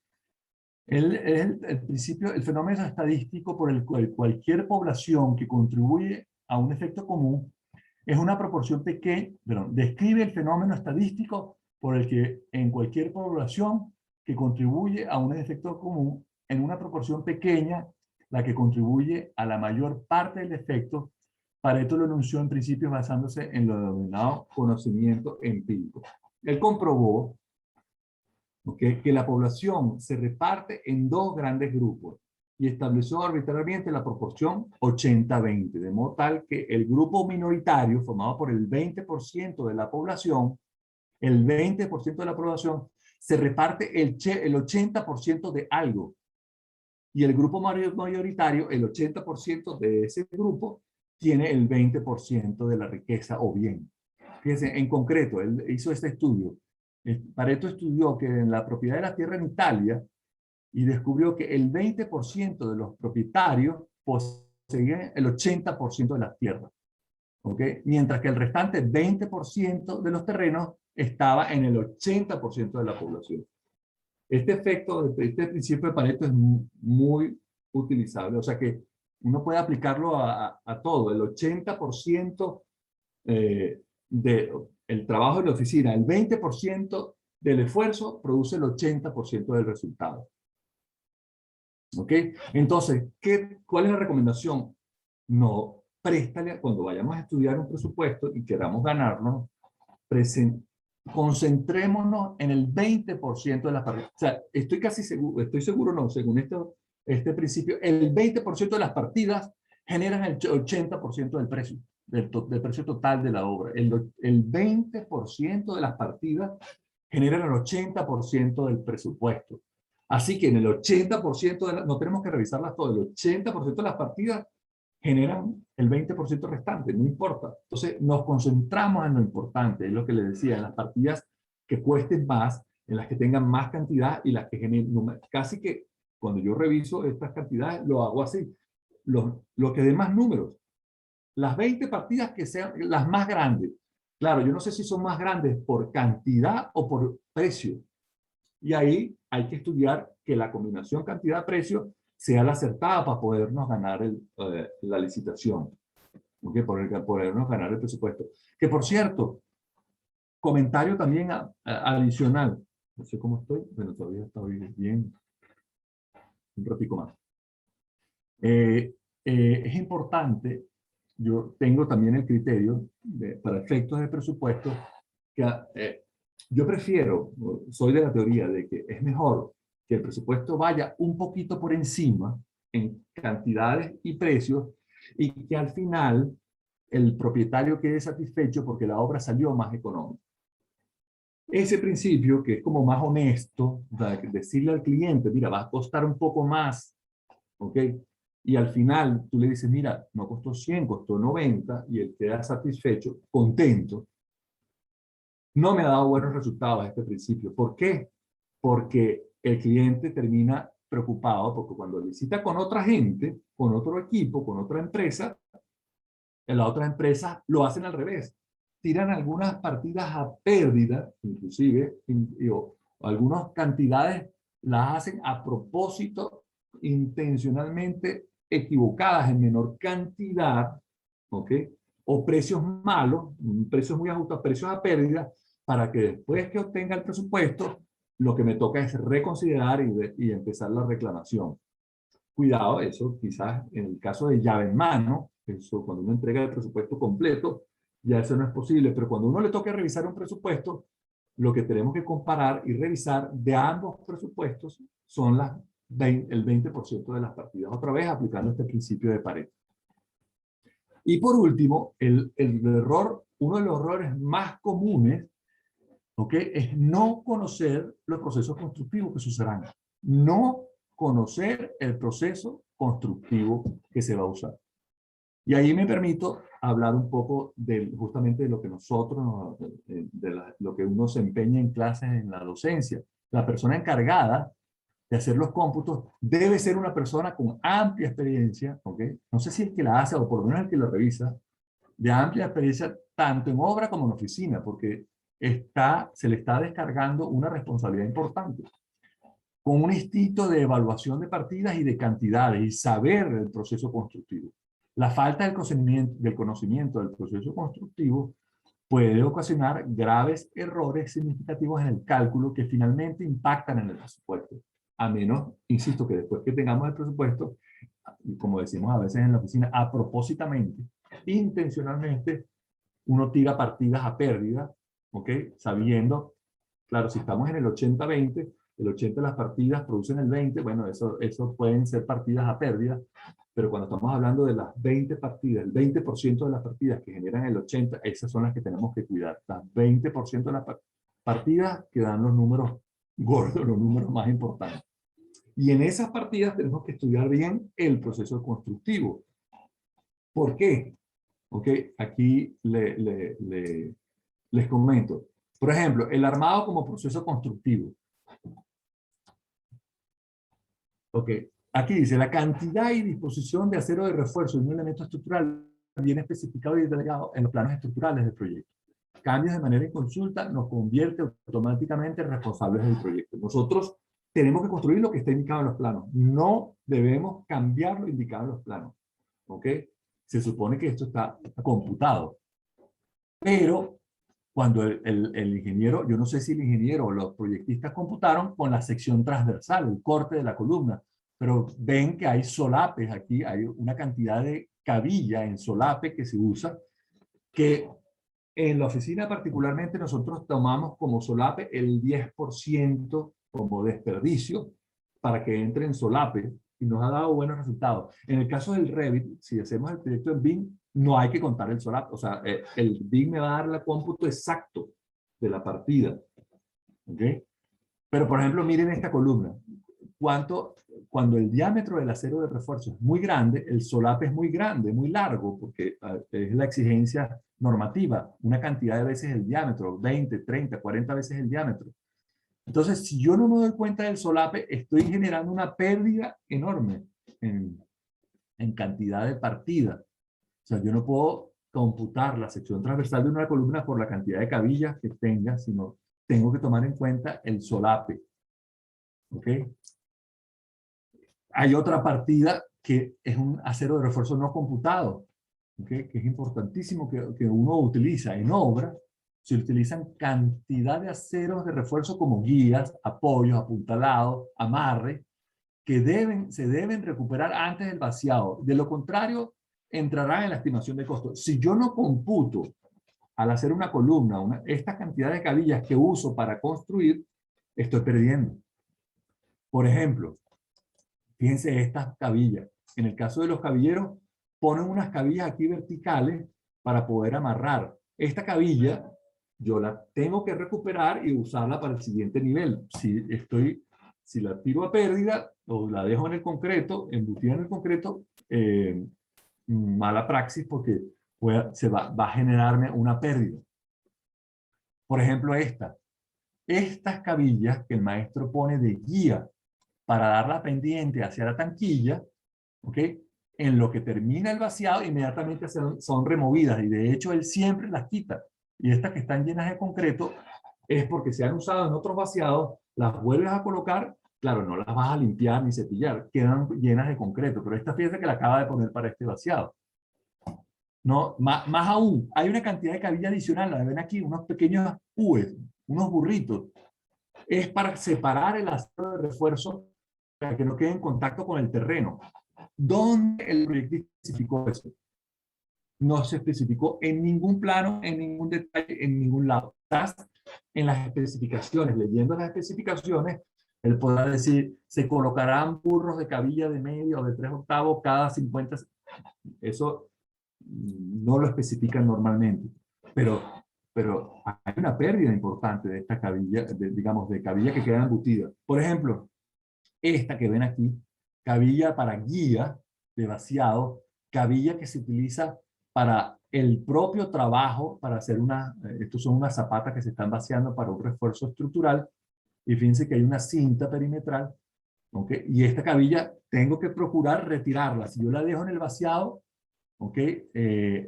El principio, el fenómeno estadístico por el cual cualquier población que contribuye a un efecto común es una proporción pequeña, describe el fenómeno estadístico por el que en cualquier población que contribuye a un efecto común en una proporción pequeña, la que contribuye a la mayor parte del efecto. Pareto lo enunció en principio basándose en lo denominado conocimiento empírico. Él comprobó que la población se reparte en dos grandes grupos y estableció arbitrariamente la proporción 80-20, de modo tal que el grupo minoritario, formado por el 20% de la población, el 20% de la población, se reparte el 80% de algo. Y el grupo mayoritario, el 80% de ese grupo, tiene el 20% de la riqueza o bien. Fíjense, en concreto, él hizo este estudio. Pareto estudió que en la propiedad de la tierra en Italia, y descubrió que el 20% de los propietarios poseían el 80% de las tierras, ¿ok? Mientras que el restante 20% de los terrenos estaba en el 80% de la población. Este efecto, este principio de Pareto es muy utilizable, o sea que uno puede aplicarlo a todo. El 80% del trabajo de la oficina, el 20% del esfuerzo produce el 80% del resultado. ¿Ok? Entonces, ¿cuál es la recomendación? No, préstale, cuando vayamos a estudiar un presupuesto y queramos ganarnos, concentrémonos en el 20% de las partidas. O sea, estoy seguro no, según este principio, el 20% de las partidas generan el 80% del precio, del precio total de la obra. El 20% de las partidas generan el 80% del presupuesto. Así que en el 80% no tenemos que revisarlas todas, el 80% de las partidas generan el 20% restante, no importa. Entonces nos concentramos en lo importante, es lo que les decía, en las partidas que cuesten más, en las que tengan más cantidad y las que generen, casi que cuando yo reviso estas cantidades lo hago así, lo que dé más números. Las 20 partidas que sean las más grandes. Claro, yo no sé si son más grandes por cantidad o por precio. Y ahí hay que estudiar que la combinación cantidad-precio sea la acertada para podernos ganar la licitación. ¿Okay? Podernos ganar el presupuesto. Que por cierto, comentario también adicional. No sé cómo estoy. Bueno, todavía estoy bien. Un ratico más. Es importante, yo tengo también el criterio para efectos de presupuesto que yo prefiero, soy de la teoría de que es mejor que el presupuesto vaya un poquito por encima en cantidades y precios y que al final el propietario quede satisfecho porque la obra salió más económica. Ese principio, que es como más honesto, decirle al cliente, mira, va a costar un poco más, ¿ok? Y al final tú le dices, mira, no costó 100, costó 90, y él queda satisfecho, contento. No me ha dado buenos resultados este principio. ¿Por qué? Porque el cliente termina preocupado, porque cuando licita con otra gente, con otro equipo, con otra empresa, en la otra empresa lo hacen al revés. Tiran algunas partidas a pérdida, inclusive, o algunas cantidades las hacen a propósito, intencionalmente equivocadas en menor cantidad, ¿ok? O precios malos, precios muy ajustados, precios a pérdida, para que después que obtenga el presupuesto, lo que me toca es reconsiderar y empezar la reclamación. Cuidado, eso quizás en el caso de llave en mano, eso cuando uno entrega el presupuesto completo, ya eso no es posible, pero cuando uno le toque revisar un presupuesto, lo que tenemos que comparar y revisar de ambos presupuestos son el 20% de las partidas, otra vez aplicando este principio de Pareto. Y por último, uno de los errores más comunes, ¿ok?, es no conocer los procesos constructivos que sucederán. No conocer el proceso constructivo que se va a usar. Y ahí me permito hablar un poco justamente de lo que nosotros, lo que uno se empeña en clases en la docencia. La persona encargada de hacer los cómputos debe ser una persona con amplia experiencia, ¿ok? No sé si el que la hace o por lo menos el que la revisa, de amplia experiencia tanto en obra como en oficina, porque se le está descargando una responsabilidad importante. Con un instinto de evaluación de partidas y de cantidades y saber el proceso constructivo. La falta del conocimiento del proceso constructivo puede ocasionar graves errores significativos en el cálculo que finalmente impactan en el presupuesto. A menos, insisto, que después que tengamos el presupuesto, como decimos a veces en la oficina, a propósitamente, intencionalmente, uno tira partidas a pérdida, ¿ok? Sabiendo, claro, si estamos en el 80-20, el 80 de las partidas producen el 20, bueno, eso pueden ser partidas a pérdida, pero cuando estamos hablando de las 20 partidas, el 20% de las partidas que generan el 80, esas son las que tenemos que cuidar. Las 20% de las partidas que dan los números gordos, los números más importantes. Y en esas partidas tenemos que estudiar bien el proceso constructivo. ¿Por qué? Ok, aquí les comento. Por ejemplo, el armado como proceso constructivo. Ok, aquí dice, la cantidad y disposición de acero de refuerzo de un elemento estructural viene especificado y detallado en los planos estructurales del proyecto. Cambios de manera inconsulta nos convierte automáticamente en responsables del proyecto. Nosotros tenemos que construir lo que está indicado en los planos. No debemos cambiar lo indicado en los planos. ¿Ok? Se supone que esto está computado. Pero cuando el ingeniero, yo no sé si el ingeniero o los proyectistas computaron con la sección transversal, el corte de la columna, pero ven que hay solapes aquí, hay una cantidad de cabilla en solape que se usa, que en la oficina particularmente nosotros tomamos como solape el 10% como desperdicio para que entre en solape y nos ha dado buenos resultados. En el caso del Revit, si hacemos el proyecto en BIM, no hay que contar el solape. O sea, el BIM me va a dar el cómputo exacto de la partida. ¿Ok? Pero, por ejemplo, miren esta columna. Cuando el diámetro del acero de refuerzo es muy grande, el solape es muy grande, muy largo, porque es la exigencia normativa, una cantidad de veces el diámetro, 20, 30, 40 veces el diámetro. Entonces, si yo no me doy cuenta del solape, estoy generando una pérdida enorme en cantidad de partida. O sea, yo no puedo computar la sección transversal de una columna por la cantidad de cabillas que tenga, sino tengo que tomar en cuenta el solape. ¿Ok? Hay otra partida que es un acero de refuerzo no computado, ¿okay? Que es importantísimo que uno utiliza en obra. Se utilizan cantidad de aceros de refuerzo como guías, apoyos, apuntalados, amarre, que se deben recuperar antes del vaciado. De lo contrario, entrarán en la estimación de costo. Si yo no computo al hacer una columna, esta cantidad de cabillas que uso para construir, estoy perdiendo. Por ejemplo, fíjense estas cabillas. En el caso de los cabilleros, ponen unas cabillas aquí verticales para poder amarrar. Esta cabilla yo la tengo que recuperar y usarla para el siguiente nivel. Si la tiro a pérdida o la dejo en el concreto, embutida en el concreto, mala praxis porque va a generarme una pérdida. Por ejemplo, estas cabillas que el maestro pone de guía para dar la pendiente hacia la tanquilla, ¿ok? En lo que termina el vaciado, inmediatamente son removidas y de hecho él siempre las quita. Y estas que están llenas de concreto es porque se han usado en otros vaciados, las vuelves a colocar, claro, no las vas a limpiar ni cepillar, quedan llenas de concreto, pero esta pieza que la acaba de poner para este vaciado. No, más aún, hay una cantidad de cabilla adicional, la ven aquí, unos pequeños U's, unos burritos. Es para separar el acero de refuerzo para que no quede en contacto con el terreno. ¿Dónde el proyectista especificó eso? No se especificó en ningún plano, en ningún detalle, en ningún lado. Estás en las especificaciones, leyendo las especificaciones, él podrá decir, se colocarán burros de cabilla de medio o de 3/8 cada 50. Eso no lo especifican normalmente, pero hay una pérdida importante de esta cabilla, digamos, de cabilla que queda embutida. Por ejemplo, esta que ven aquí, cabilla para guía de vaciado, cabilla que se utiliza para el propio trabajo, para hacer estos son unas zapatas que se están vaciando para un refuerzo estructural, y fíjense que hay una cinta perimetral, ¿okay? Y esta cabilla tengo que procurar retirarla. Si yo la dejo en el vaciado, ¿okay?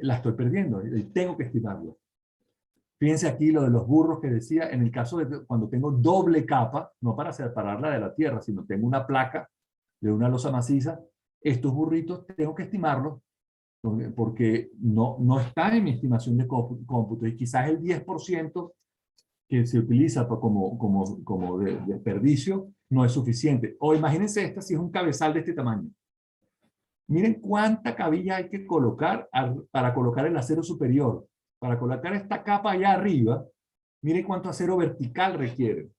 La estoy perdiendo y tengo que estimarlo. Fíjense aquí lo de los burros que decía, en el caso de cuando tengo doble capa, no para separarla de la tierra, sino tengo una placa de una losa maciza, estos burritos tengo que estimarlos porque no están en mi estimación de cómputo y quizás el 10% que se utiliza como de desperdicio no es suficiente. O imagínense esta si es un cabezal de este tamaño. Miren cuánta cabilla hay que colocar para colocar el acero superior. Para colocar esta capa allá arriba, miren cuánto acero vertical requiere.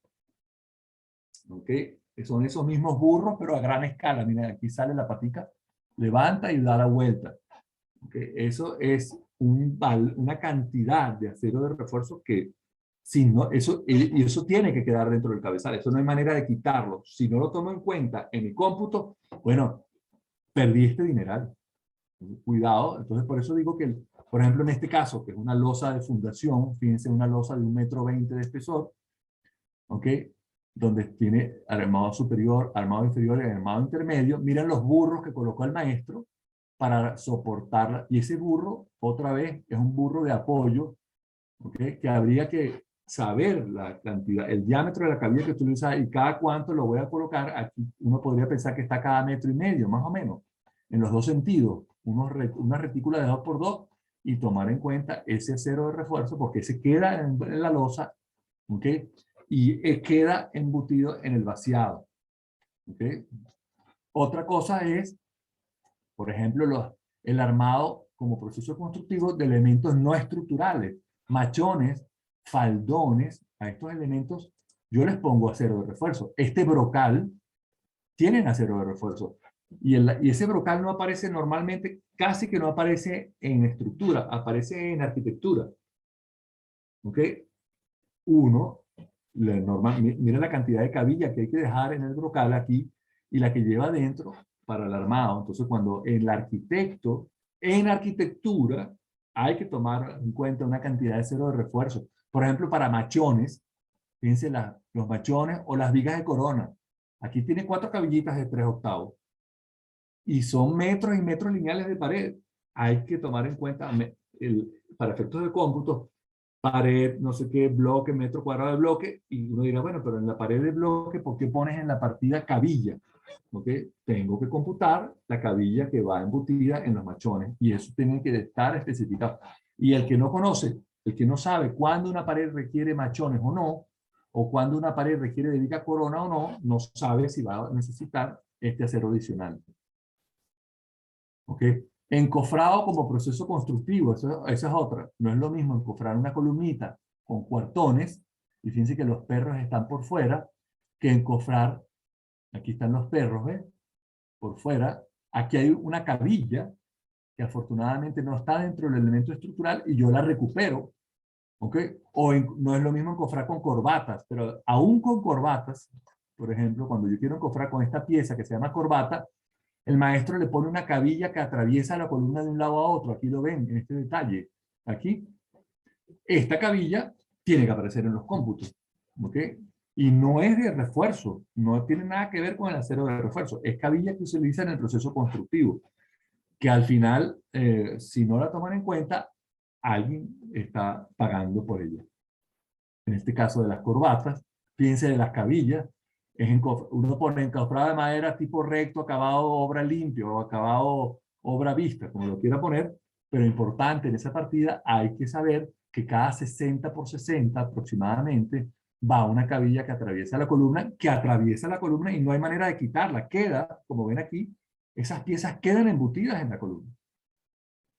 ¿Ok? Son esos mismos burros, pero a gran escala. Miren, aquí sale la patica, levanta y da la vuelta. ¿Ok? Eso es una cantidad de acero de refuerzo que, si no, y eso tiene que quedar dentro del cabezal. Eso no hay manera de quitarlo. Si no lo tomo en cuenta en mi cómputo, bueno, perdí este dineral. Cuidado, entonces por eso digo que, por ejemplo, en este caso, que es una losa de fundación, fíjense, una losa de 1,20 m de espesor, ¿ok? donde tiene armado superior, armado inferior y armado intermedio. Miren los burros que colocó el maestro para soportarla. Y ese burro, otra vez, es un burro de apoyo, ¿okay? Que habría que saber la cantidad, el diámetro de la cabilla que utiliza y cada cuánto lo voy a colocar. Aquí uno podría pensar que está cada 1,5 metros, más o menos, en los dos sentidos. Una retícula de 2x2 y tomar en cuenta ese acero de refuerzo porque se queda en la losa, ¿ok? Y queda embutido en el vaciado, ¿ok? Otra cosa es, por ejemplo, el armado como proceso constructivo de elementos no estructurales, machones, faldones. A estos elementos yo les pongo acero de refuerzo. Este brocal tienen acero de refuerzo. Y ese brocal no aparece normalmente, casi que no aparece en estructura, aparece en arquitectura. ¿Ok? Uno, mira la cantidad de cabilla que hay que dejar en el brocal aquí y la que lleva adentro para el armado. Entonces, cuando el arquitecto, en arquitectura, hay que tomar en cuenta una cantidad de acero de refuerzo. Por ejemplo, para machones, fíjense los machones o las vigas de corona. Aquí tiene 4 cabillitas de 3/8 y son metros y metros lineales de pared. Hay que tomar en cuenta, para efectos de cómputo, pared, no sé qué, bloque, metro cuadrado de bloque, y uno dirá, bueno, pero en la pared de bloque, ¿por qué pones en la partida cabilla? ¿Ok? Tengo que computar la cabilla que va embutida en los machones, y eso tiene que estar especificado. Y el que no conoce, el que no sabe cuándo una pared requiere machones o no, o cuándo una pared requiere de viga corona o no, no sabe si va a necesitar este acero adicional. ¿Ok? Encofrado como proceso constructivo, esa es otra. No es lo mismo encofrar una columnita con cuartones, y fíjense que los perros están por fuera, que encofrar, aquí están los perros, ¿ves? Por fuera. Aquí hay una cabilla que afortunadamente no está dentro del elemento estructural y yo la recupero, ¿ok? No es lo mismo encofrar con corbatas, pero aún con corbatas, por ejemplo, cuando yo quiero encofrar con esta pieza que se llama corbata, el maestro le pone una cabilla que atraviesa la columna de un lado a otro. Aquí lo ven en este detalle. Aquí. Esta cabilla tiene que aparecer en los cómputos. ¿Ok? Y no es de refuerzo. No tiene nada que ver con el acero de refuerzo. Es cabilla que se utiliza en el proceso constructivo. Que al final, si no la toman en cuenta, alguien está pagando por ella. En este caso de las corbatas, fíjense de las cabillas, uno pone encofrado de madera tipo recto, acabado obra limpio o acabado obra vista, como lo quiera poner, pero importante en esa partida hay que saber que cada 60 por 60 aproximadamente va una cabilla que atraviesa la columna y no hay manera de quitarla, queda, como ven aquí, esas piezas quedan embutidas en la columna.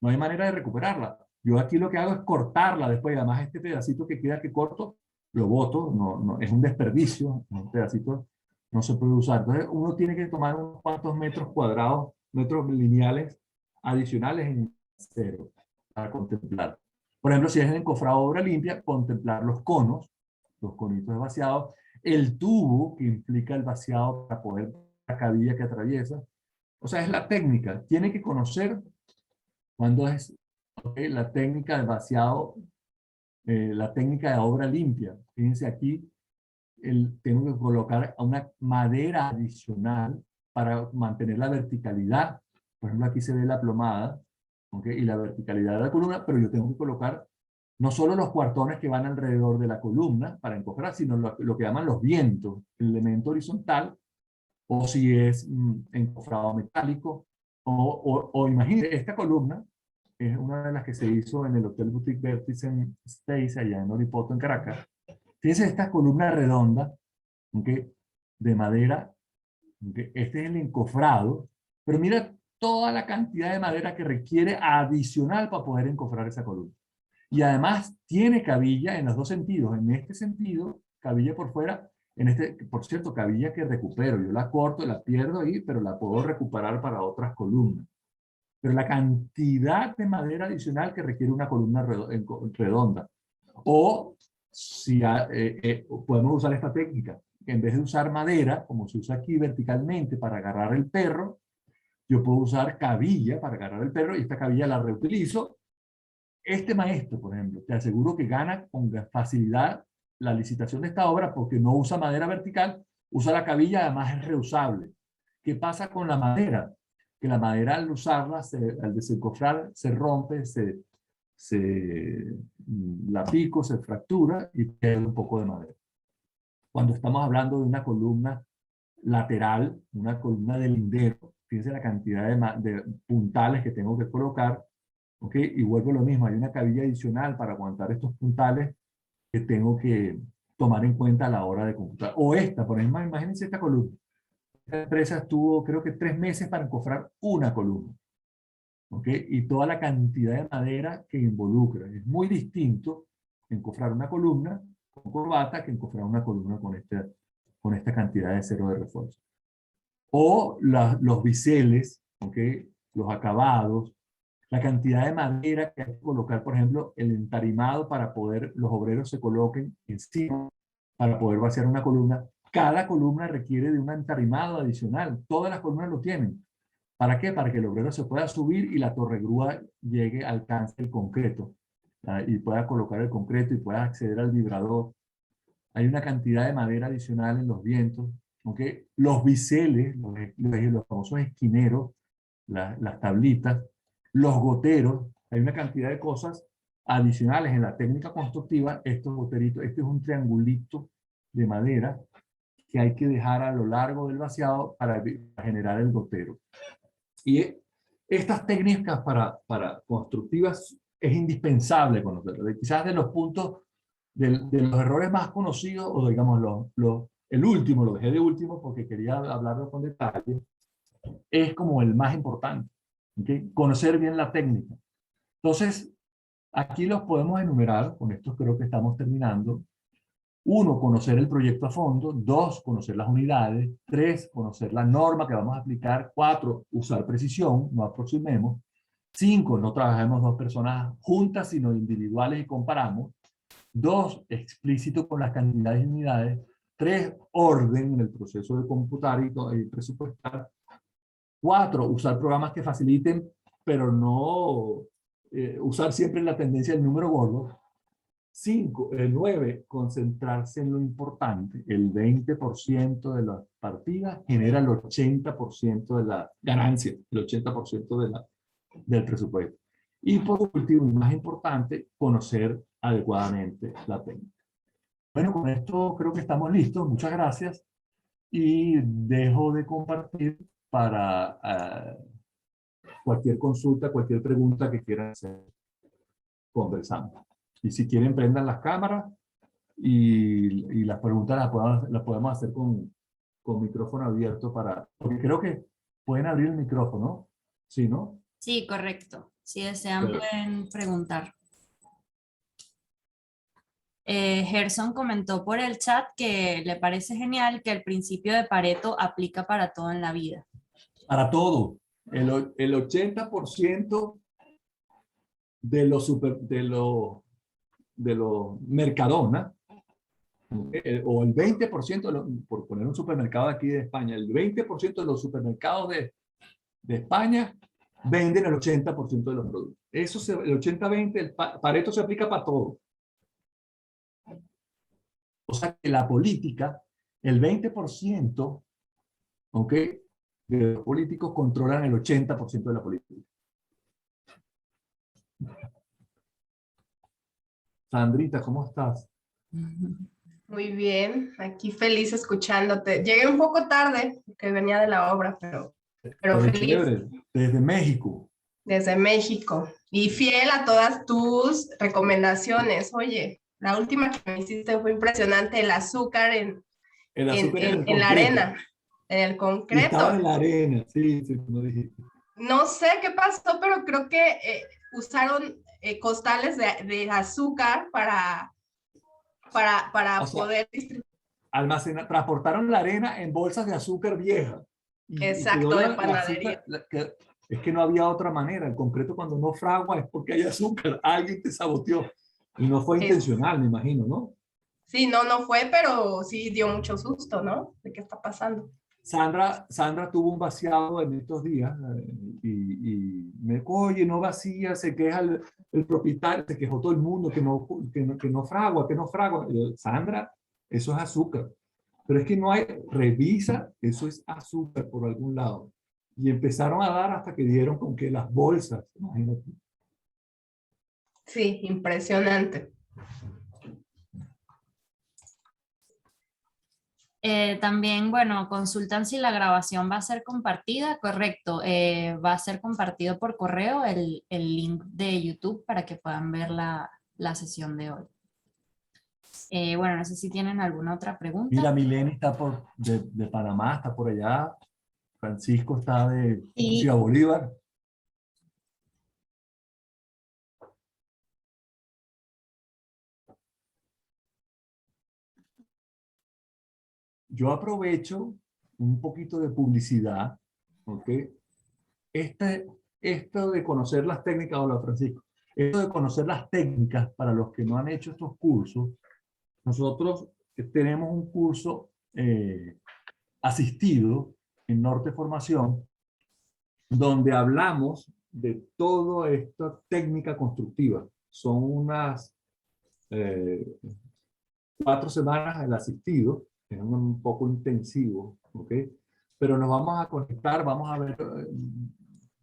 No hay manera de recuperarla. Yo aquí lo que hago es cortarla después, y además este pedacito que queda que corto, lo boto, es un desperdicio, un pedacito no se puede usar. Entonces uno tiene que tomar unos cuantos metros cuadrados, metros lineales adicionales en cero para contemplar. Por ejemplo, si es en encofrado obra limpia, contemplar los conos, los conitos de vaciado, el tubo que implica el vaciado para poder la cabilla que atraviesa. O sea, es la técnica. Tiene que conocer cuando es la técnica de vaciado, la técnica de obra limpia. Fíjense aquí, tengo que colocar una madera adicional para mantener la verticalidad. Por ejemplo, aquí se ve la plomada, ¿okay? Y la verticalidad de la columna, pero yo tengo que colocar no solo los cuartones que van alrededor de la columna para encofrar, sino lo que llaman los vientos, el elemento horizontal, o si es encofrado metálico, o imagínense, esta columna es una de las que se hizo en el Hotel Boutique Vertice en Space, allá en Oripoto, en Caracas. Fíjense esta columna redonda, ¿okay? De madera, ¿okay? Este es el encofrado, pero mira toda la cantidad de madera que requiere adicional para poder encofrar esa columna. Y además tiene cabilla en los dos sentidos. En este sentido, cabilla por fuera, en este, por cierto, cabilla que recupero. Yo la corto, la pierdo ahí, pero la puedo recuperar para otras columnas. Pero la cantidad de madera adicional que requiere una columna redonda. O si podemos usar esta técnica, que en vez de usar madera, como se usa aquí verticalmente para agarrar el perro, yo puedo usar cabilla para agarrar el perro y esta cabilla la reutilizo. Este maestro, por ejemplo, te aseguro que gana con facilidad la licitación de esta obra porque no usa madera vertical, usa la cabilla, además es reusable. ¿Qué pasa con la madera? Que la madera al usarla, al desencofrar, se rompe, la pico, se fractura y pierde un poco de madera. Cuando estamos hablando de una columna lateral, una columna de lindero, fíjense la cantidad de puntales que tengo que colocar, ¿ok? Y vuelvo a lo mismo, hay una cabilla adicional para aguantar estos puntales que tengo que tomar en cuenta a la hora de computar. O esta, por ejemplo, imagínense esta columna. Esta empresa estuvo, creo que 3 meses para encofrar una columna. ¿Ok? Y toda la cantidad de madera que involucra. Es muy distinto encofrar una columna con corbata que encofrar una columna con esta cantidad de acero de refuerzo. O los biseles, ¿ok? Los acabados, la cantidad de madera que hay que colocar, por ejemplo, el entarimado para poder los obreros se coloquen encima para poder vaciar una columna. Cada columna requiere de un entarimado adicional. Todas las columnas lo tienen. ¿Para qué? Para que el obrero se pueda subir y la torregrúa llegue, alcance el concreto y pueda colocar el concreto y pueda acceder al vibrador. Hay una cantidad de madera adicional en los vientos. ¿Okay? Los biseles, los famosos esquineros, las tablitas, los goteros, hay una cantidad de cosas adicionales en la técnica constructiva. Estos goteritos, este es un triangulito de madera que hay que dejar a lo largo del vaciado para generar el gotero. Y estas técnicas para constructivas es indispensable conocerlas. Quizás de los puntos, de los errores más conocidos, o digamos, el último, lo dejé de último porque quería hablarlo con detalle, es como el más importante. ¿Okay? Conocer bien la técnica. Entonces, aquí los podemos enumerar, con esto creo que estamos terminando. 1, conocer el proyecto a fondo. 2, conocer las unidades. 3, conocer la norma que vamos a aplicar. 4, usar precisión, no aproximemos. 5, no trabajemos 2 personas juntas, sino individuales y comparamos. 2, explícito con las cantidades de unidades. 3, orden en el proceso de computar y presupuestar. 4, usar programas que faciliten, pero no usar siempre la tendencia del número gordo. 9, concentrarse en lo importante. El 20% de las partidas genera el 80% de la ganancia, el 80% del presupuesto. Y por último, y más importante, conocer adecuadamente la técnica. Bueno, con esto creo que estamos listos. Muchas gracias. Y dejo de compartir para cualquier consulta, cualquier pregunta que quieran hacer. Conversamos. Y si quieren, prendan las cámaras y las preguntas las podemos hacer con micrófono abierto porque creo que pueden abrir el micrófono, ¿sí, no? Sí, correcto. Si desean, Pero, pueden preguntar. Gerson comentó por el chat que le parece genial que el principio de Pareto aplica para todo en la vida. para todo. El 80% de los Mercadona, o el 20%, por poner un supermercado aquí de España, el 20% de los supermercados de España venden el 80% de los productos. El 80-20, el Pareto se aplica para todo. O sea que la política, el 20%, ¿ok?, de los políticos controlan el 80% de la política. Sandrita, ¿cómo estás? Muy bien, aquí feliz escuchándote. Llegué un poco tarde, porque venía de la obra, pero feliz. Chévere. Desde México. Desde México. Y fiel a todas tus recomendaciones. Oye, la última que me hiciste fue impresionante, el azúcar en la arena, en el concreto. Estaba en la arena, sí, como dijiste. No sé qué pasó, pero creo que usaron costales de azúcar para poder distribuir. Transportaron la arena en bolsas de azúcar vieja. Exacto, de panadería. Es que no había otra manera. El concreto, cuando no fragua, es porque hay azúcar. Alguien te saboteó. Y no fue intencional, me imagino, ¿no? Sí, no fue, pero sí dio mucho susto, ¿no? ¿De qué está pasando? Sandra tuvo un vaciado en estos días y me dijo, oye, no vacía, se queja el propietario, se quejó todo el mundo que no fragua, que no fragua. Y yo, Sandra, eso es azúcar. Pero es que no hay, revisa, eso es azúcar por algún lado. Y empezaron a dar hasta que dieron con que las bolsas, imagínate. Sí, impresionante. También, bueno, consultan si la grabación va a ser compartida, correcto. Va a ser compartido por correo el link de YouTube para que puedan ver la sesión de hoy. Bueno, no sé si tienen alguna otra pregunta. Mira, Mileni está de Panamá, está por allá. Francisco está de Ciudad Bolívar. Yo aprovecho un poquito de publicidad, ¿ok? Esto de conocer las técnicas, hola Francisco, esto de conocer las técnicas para los que no han hecho estos cursos, nosotros tenemos un curso asistido en Norte Formación, donde hablamos de toda esta técnica constructiva. Son unas 4 semanas el asistido, es un poco intensivo, ¿ok? Pero nos vamos a conectar, vamos a ver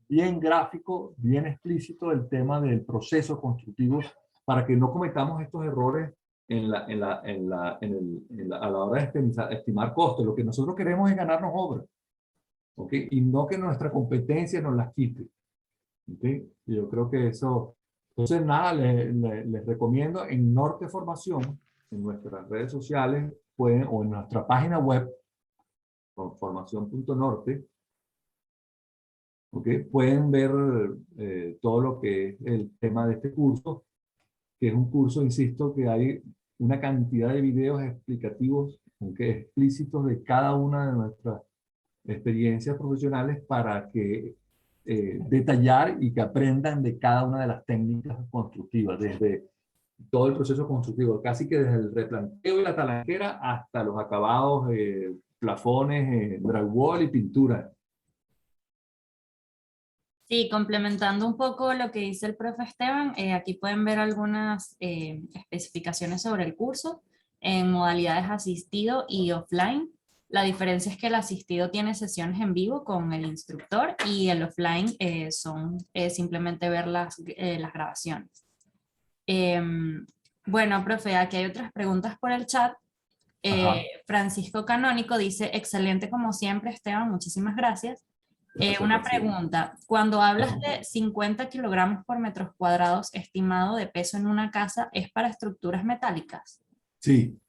bien gráfico, bien explícito el tema del proceso constructivo para que no cometamos estos errores a la hora de estimar costos. Lo que nosotros queremos es ganarnos obras, ¿ok? Y no que nuestra competencia nos las quite, ¿ok? Y yo creo que eso... Entonces, nada, les recomiendo en Norte Formación, en nuestras redes sociales, pueden, o en nuestra página web, formación.norte, ¿okay? Pueden ver todo lo que es el tema de este curso, que es un curso, insisto, que hay una cantidad de videos explicativos, aunque explícitos de cada una de nuestras experiencias profesionales para que detallar y que aprendan de cada una de las técnicas constructivas, desde todo el proceso constructivo, casi que desde el replanteo y la talanquera hasta los acabados, plafones, drywall y pintura. Sí, complementando un poco lo que dice el profe Esteban, aquí pueden ver algunas especificaciones sobre el curso en modalidades asistido y offline. La diferencia es que el asistido tiene sesiones en vivo con el instructor y el offline son simplemente ver las grabaciones. Bueno, profe, aquí hay otras preguntas por el chat. Francisco Canónico dice, excelente como siempre, Esteban, muchísimas gracias. Una pregunta, cuando hablas de 50 kilogramos por metros cuadrados estimado de peso en una casa, ¿es para estructuras metálicas? Sí.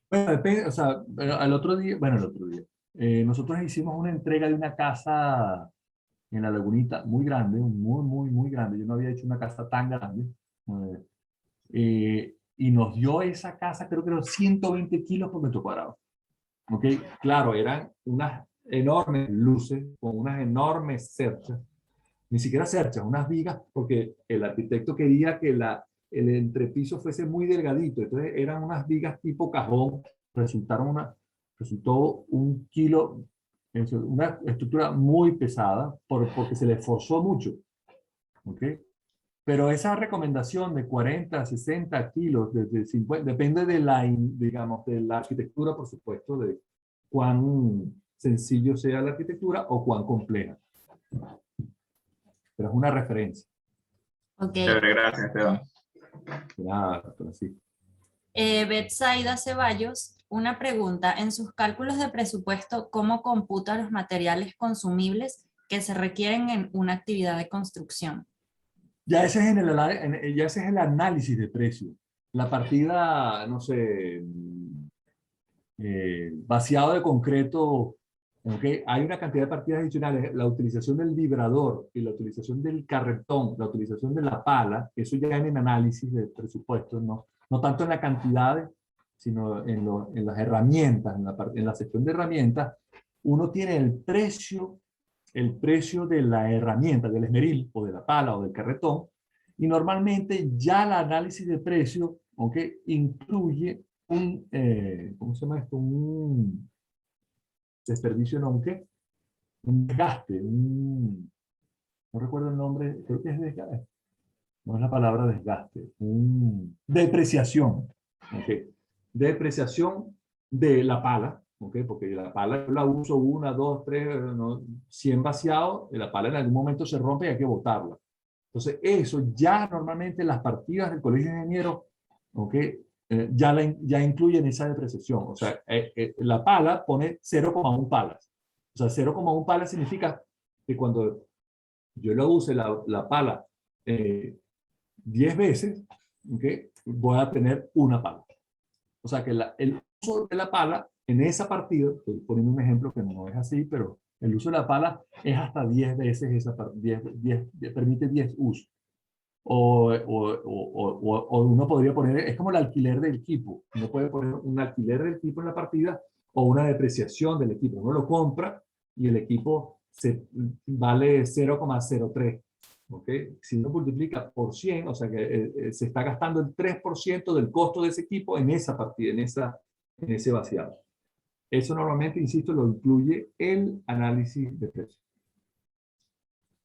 Bueno, depende, o sea, el otro día, nosotros hicimos una entrega de una casa en La Lagunita, muy grande, muy grande. Yo no había hecho una casa tan grande. Y nos dio esa casa, creo que eran 120 kilos por metro cuadrado. ¿Ok? Claro, eran unas enormes luces con unas enormes cerchas, ni siquiera cerchas, unas vigas, porque el arquitecto quería que el entrepiso fuese muy delgadito, entonces eran unas vigas tipo cajón, resultó un kilo, una estructura muy pesada porque se le esforzó mucho. ¿Ok? Pero esa recomendación de 40, 60 kilos, desde 50, depende de digamos, de la arquitectura, por supuesto, de cuán sencillo sea la arquitectura o cuán compleja. Pero es una referencia. Ok. Gracias, Esteban. Nada, Francisco. Betsaida Ceballos, una pregunta. En sus cálculos de presupuesto, ¿cómo computa los materiales consumibles que se requieren en una actividad de construcción? Ya ese es el análisis de precio. La partida, no sé, vaciado de concreto, ¿okay? Hay una cantidad de partidas adicionales. La utilización del vibrador y la utilización del carretón, la utilización de la pala, eso ya en el análisis de presupuesto, no tanto en la cantidad, sino en las herramientas, en la sección de herramientas, uno tiene el precio de la herramienta, del esmeril o de la pala o del carretón, y normalmente ya el análisis de precio, ¿okay? Incluye ¿cómo se llama esto? Un desperdicio, no, ¿un qué? Un desgaste, no recuerdo el nombre, creo que es desgaste. no es la palabra desgaste, depreciación, ¿ok? Depreciación de la pala, ¿ok? Porque la pala yo la uso 1, 2, 3, 100 vaciados, y la pala en algún momento se rompe y hay que botarla. Entonces, eso ya normalmente las partidas del Colegio de Ingenieros, ¿ok? Ya incluyen esa depreciación. O sea, la pala pone 0,1 palas. O sea, 0,1 palas significa que cuando yo lo use la pala 10 veces, ¿okay? Voy a tener una pala. O sea que el uso de la pala en esa partida, estoy poniendo un ejemplo que no es así, pero el uso de la pala es hasta 10 veces esa permite 10 usos. O uno podría poner, es como el alquiler del equipo. Uno puede poner un alquiler del equipo en la partida o una depreciación del equipo. Uno lo compra y el equipo vale 0,03. ¿Okay? Si uno multiplica por 100, o sea que se está gastando el 3% del costo de ese equipo en esa partida, en ese vaciado. Eso normalmente, insisto, lo incluye el análisis de precios.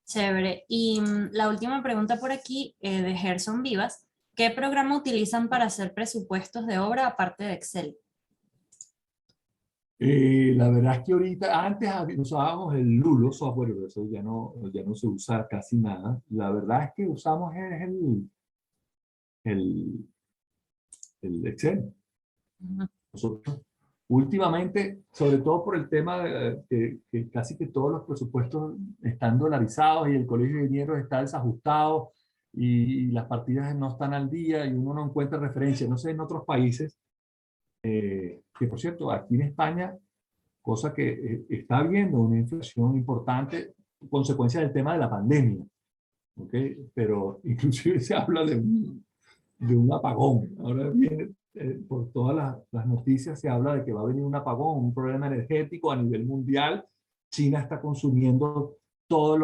Chévere. Y la última pregunta por aquí de Gerson Vivas. ¿Qué programa utilizan para hacer presupuestos de obra aparte de Excel? La verdad es que ahorita, antes usábamos el Lulo software, pero eso ya no se usa casi nada. La verdad es que usamos el Excel. Nosotros, últimamente, sobre todo por el tema de que casi que todos los presupuestos están dolarizados y el Colegio de Ingenieros está desajustado y las partidas no están al día y uno no encuentra referencia. No sé, en otros países, que por cierto, aquí en España, cosa que está habiendo una inflación importante, consecuencia del tema de la pandemia, ¿ok? Pero inclusive se habla de un apagón. Ahora viene, por todas las noticias se habla de que va a venir un apagón, un problema energético a nivel mundial. China está consumiendo todos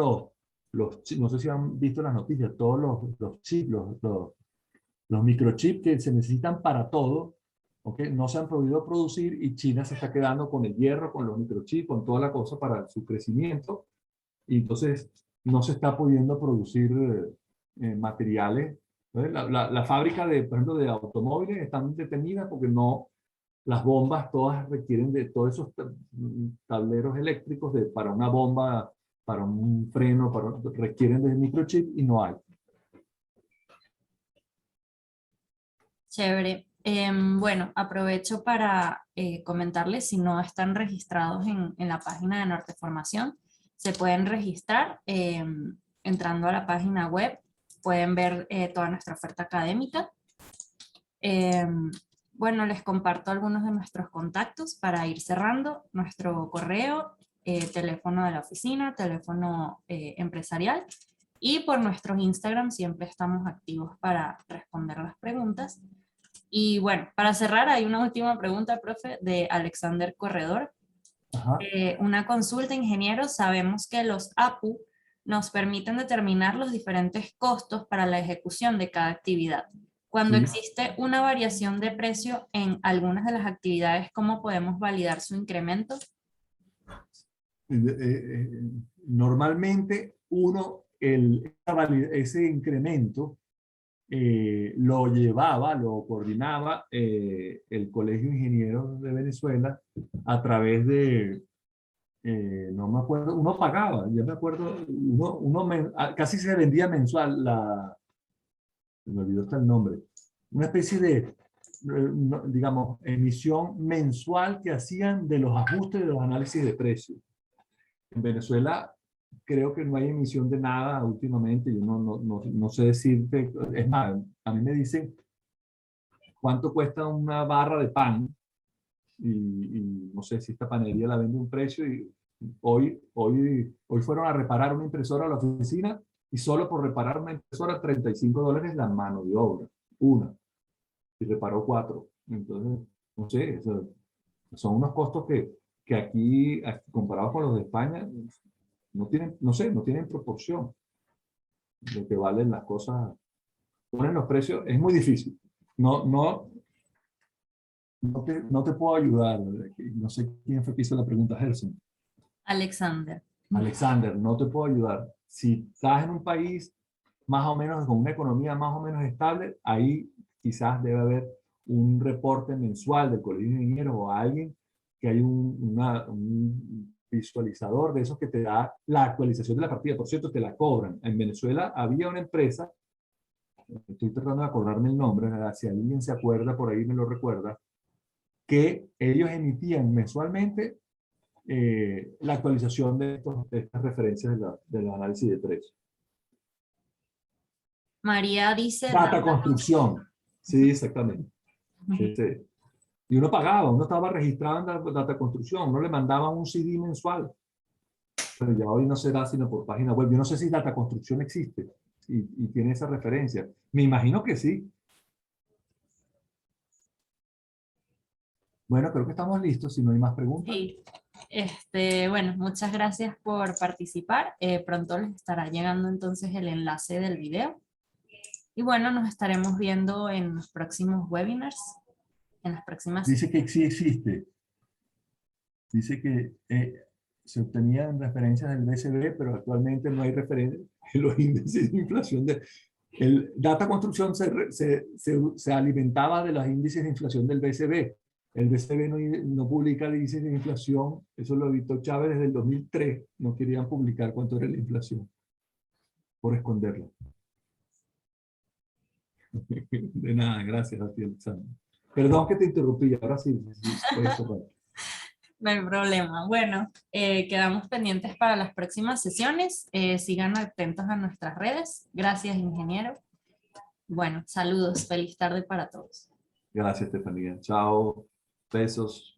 no sé si han visto las noticias, todos los chips, los microchips que se necesitan para todo, ¿okay? No se han podido producir y China se está quedando con el hierro, con los microchips, con toda la cosa para su crecimiento. Y entonces no se está pudiendo producir materiales. La fábrica por ejemplo, de automóviles están detenidas porque no, las bombas todas requieren de todos esos tableros eléctricos para una bomba, para un freno, requieren de microchip y no hay. Chévere. Bueno, aprovecho para comentarles, si no están registrados en la página de Norte Formación, se pueden registrar entrando a la página web, pueden ver toda nuestra oferta académica. Bueno, les comparto algunos de nuestros contactos para ir cerrando: nuestro correo, teléfono de la oficina, teléfono empresarial, y por nuestros Instagram siempre estamos activos para responder las preguntas. Y bueno, para cerrar, hay una última pregunta, profe, de Alexander Corredor. Una consulta, ingeniero. Sabemos que los APU nos permiten determinar los diferentes costos para la ejecución de cada actividad. Cuando existe una variación de precio en algunas de las actividades, ¿cómo podemos validar su incremento? Normalmente ese incremento lo coordinaba el Colegio de Ingenieros de Venezuela a través de, no me acuerdo, uno pagaba, yo me acuerdo, casi se vendía mensual, me olvidó hasta el nombre, una especie de, digamos, emisión mensual que hacían de los ajustes de los análisis de precios. En Venezuela creo que no hay emisión de nada últimamente, yo no sé decirte, es más, a mí me dicen cuánto cuesta una barra de pan y no sé si esta panadería la vende a un precio y hoy fueron a reparar una impresora a la oficina y solo por reparar una impresora $35 la mano de obra, una, y reparó 4. Entonces, no sé, son unos costos que aquí, comparados con los de España, no tienen proporción de que valen las cosas. Ponen los precios, es muy difícil. No te puedo ayudar. No sé quién fue que hizo la pregunta, Gerson. Alexander. Alexander, no te puedo ayudar. Si estás en un país más o menos, con una economía más o menos estable, ahí quizás debe haber un reporte mensual del Colegio de Ingenieros o alguien que hay un visualizador de esos que te da la actualización de la partida. Por cierto, te la cobran. En Venezuela había una empresa, estoy tratando de acordarme el nombre, si alguien se acuerda, por ahí me lo recuerda, que ellos emitían mensualmente la actualización de estas referencias de los análisis de precios. María dice... Data construcción. Sí, exactamente. Sí, sí. Y uno pagaba, uno estaba registrado en la data construcción, uno le mandaba un CD mensual. Pero ya hoy no será sino por página web. Yo no sé si data construcción existe y tiene esa referencia. Me imagino que sí. Bueno, creo que estamos listos. Si no hay más preguntas. Sí. Bueno, muchas gracias por participar. Pronto les estará llegando entonces el enlace del video. Y bueno, nos estaremos viendo en los próximos webinars. En las próximas... Dice que sí existe. Dice que se obtenían referencias del BCB, pero actualmente no hay referencias en los índices de inflación. El data construcción se alimentaba de los índices de inflación del BCB. El BCB no publica índices de inflación, eso lo evitó Chávez desde el 2003. No querían publicar cuánto era la inflación, por esconderlo. De nada, gracias a ti, Alexander. Perdón que te interrumpí, ahora sí, puedes cerrar. No hay problema. Bueno, quedamos pendientes para las próximas sesiones. Sigan atentos a nuestras redes. Gracias, ingeniero. Bueno, saludos. Feliz tarde para todos. Gracias, Estefanía. Chao. Besos.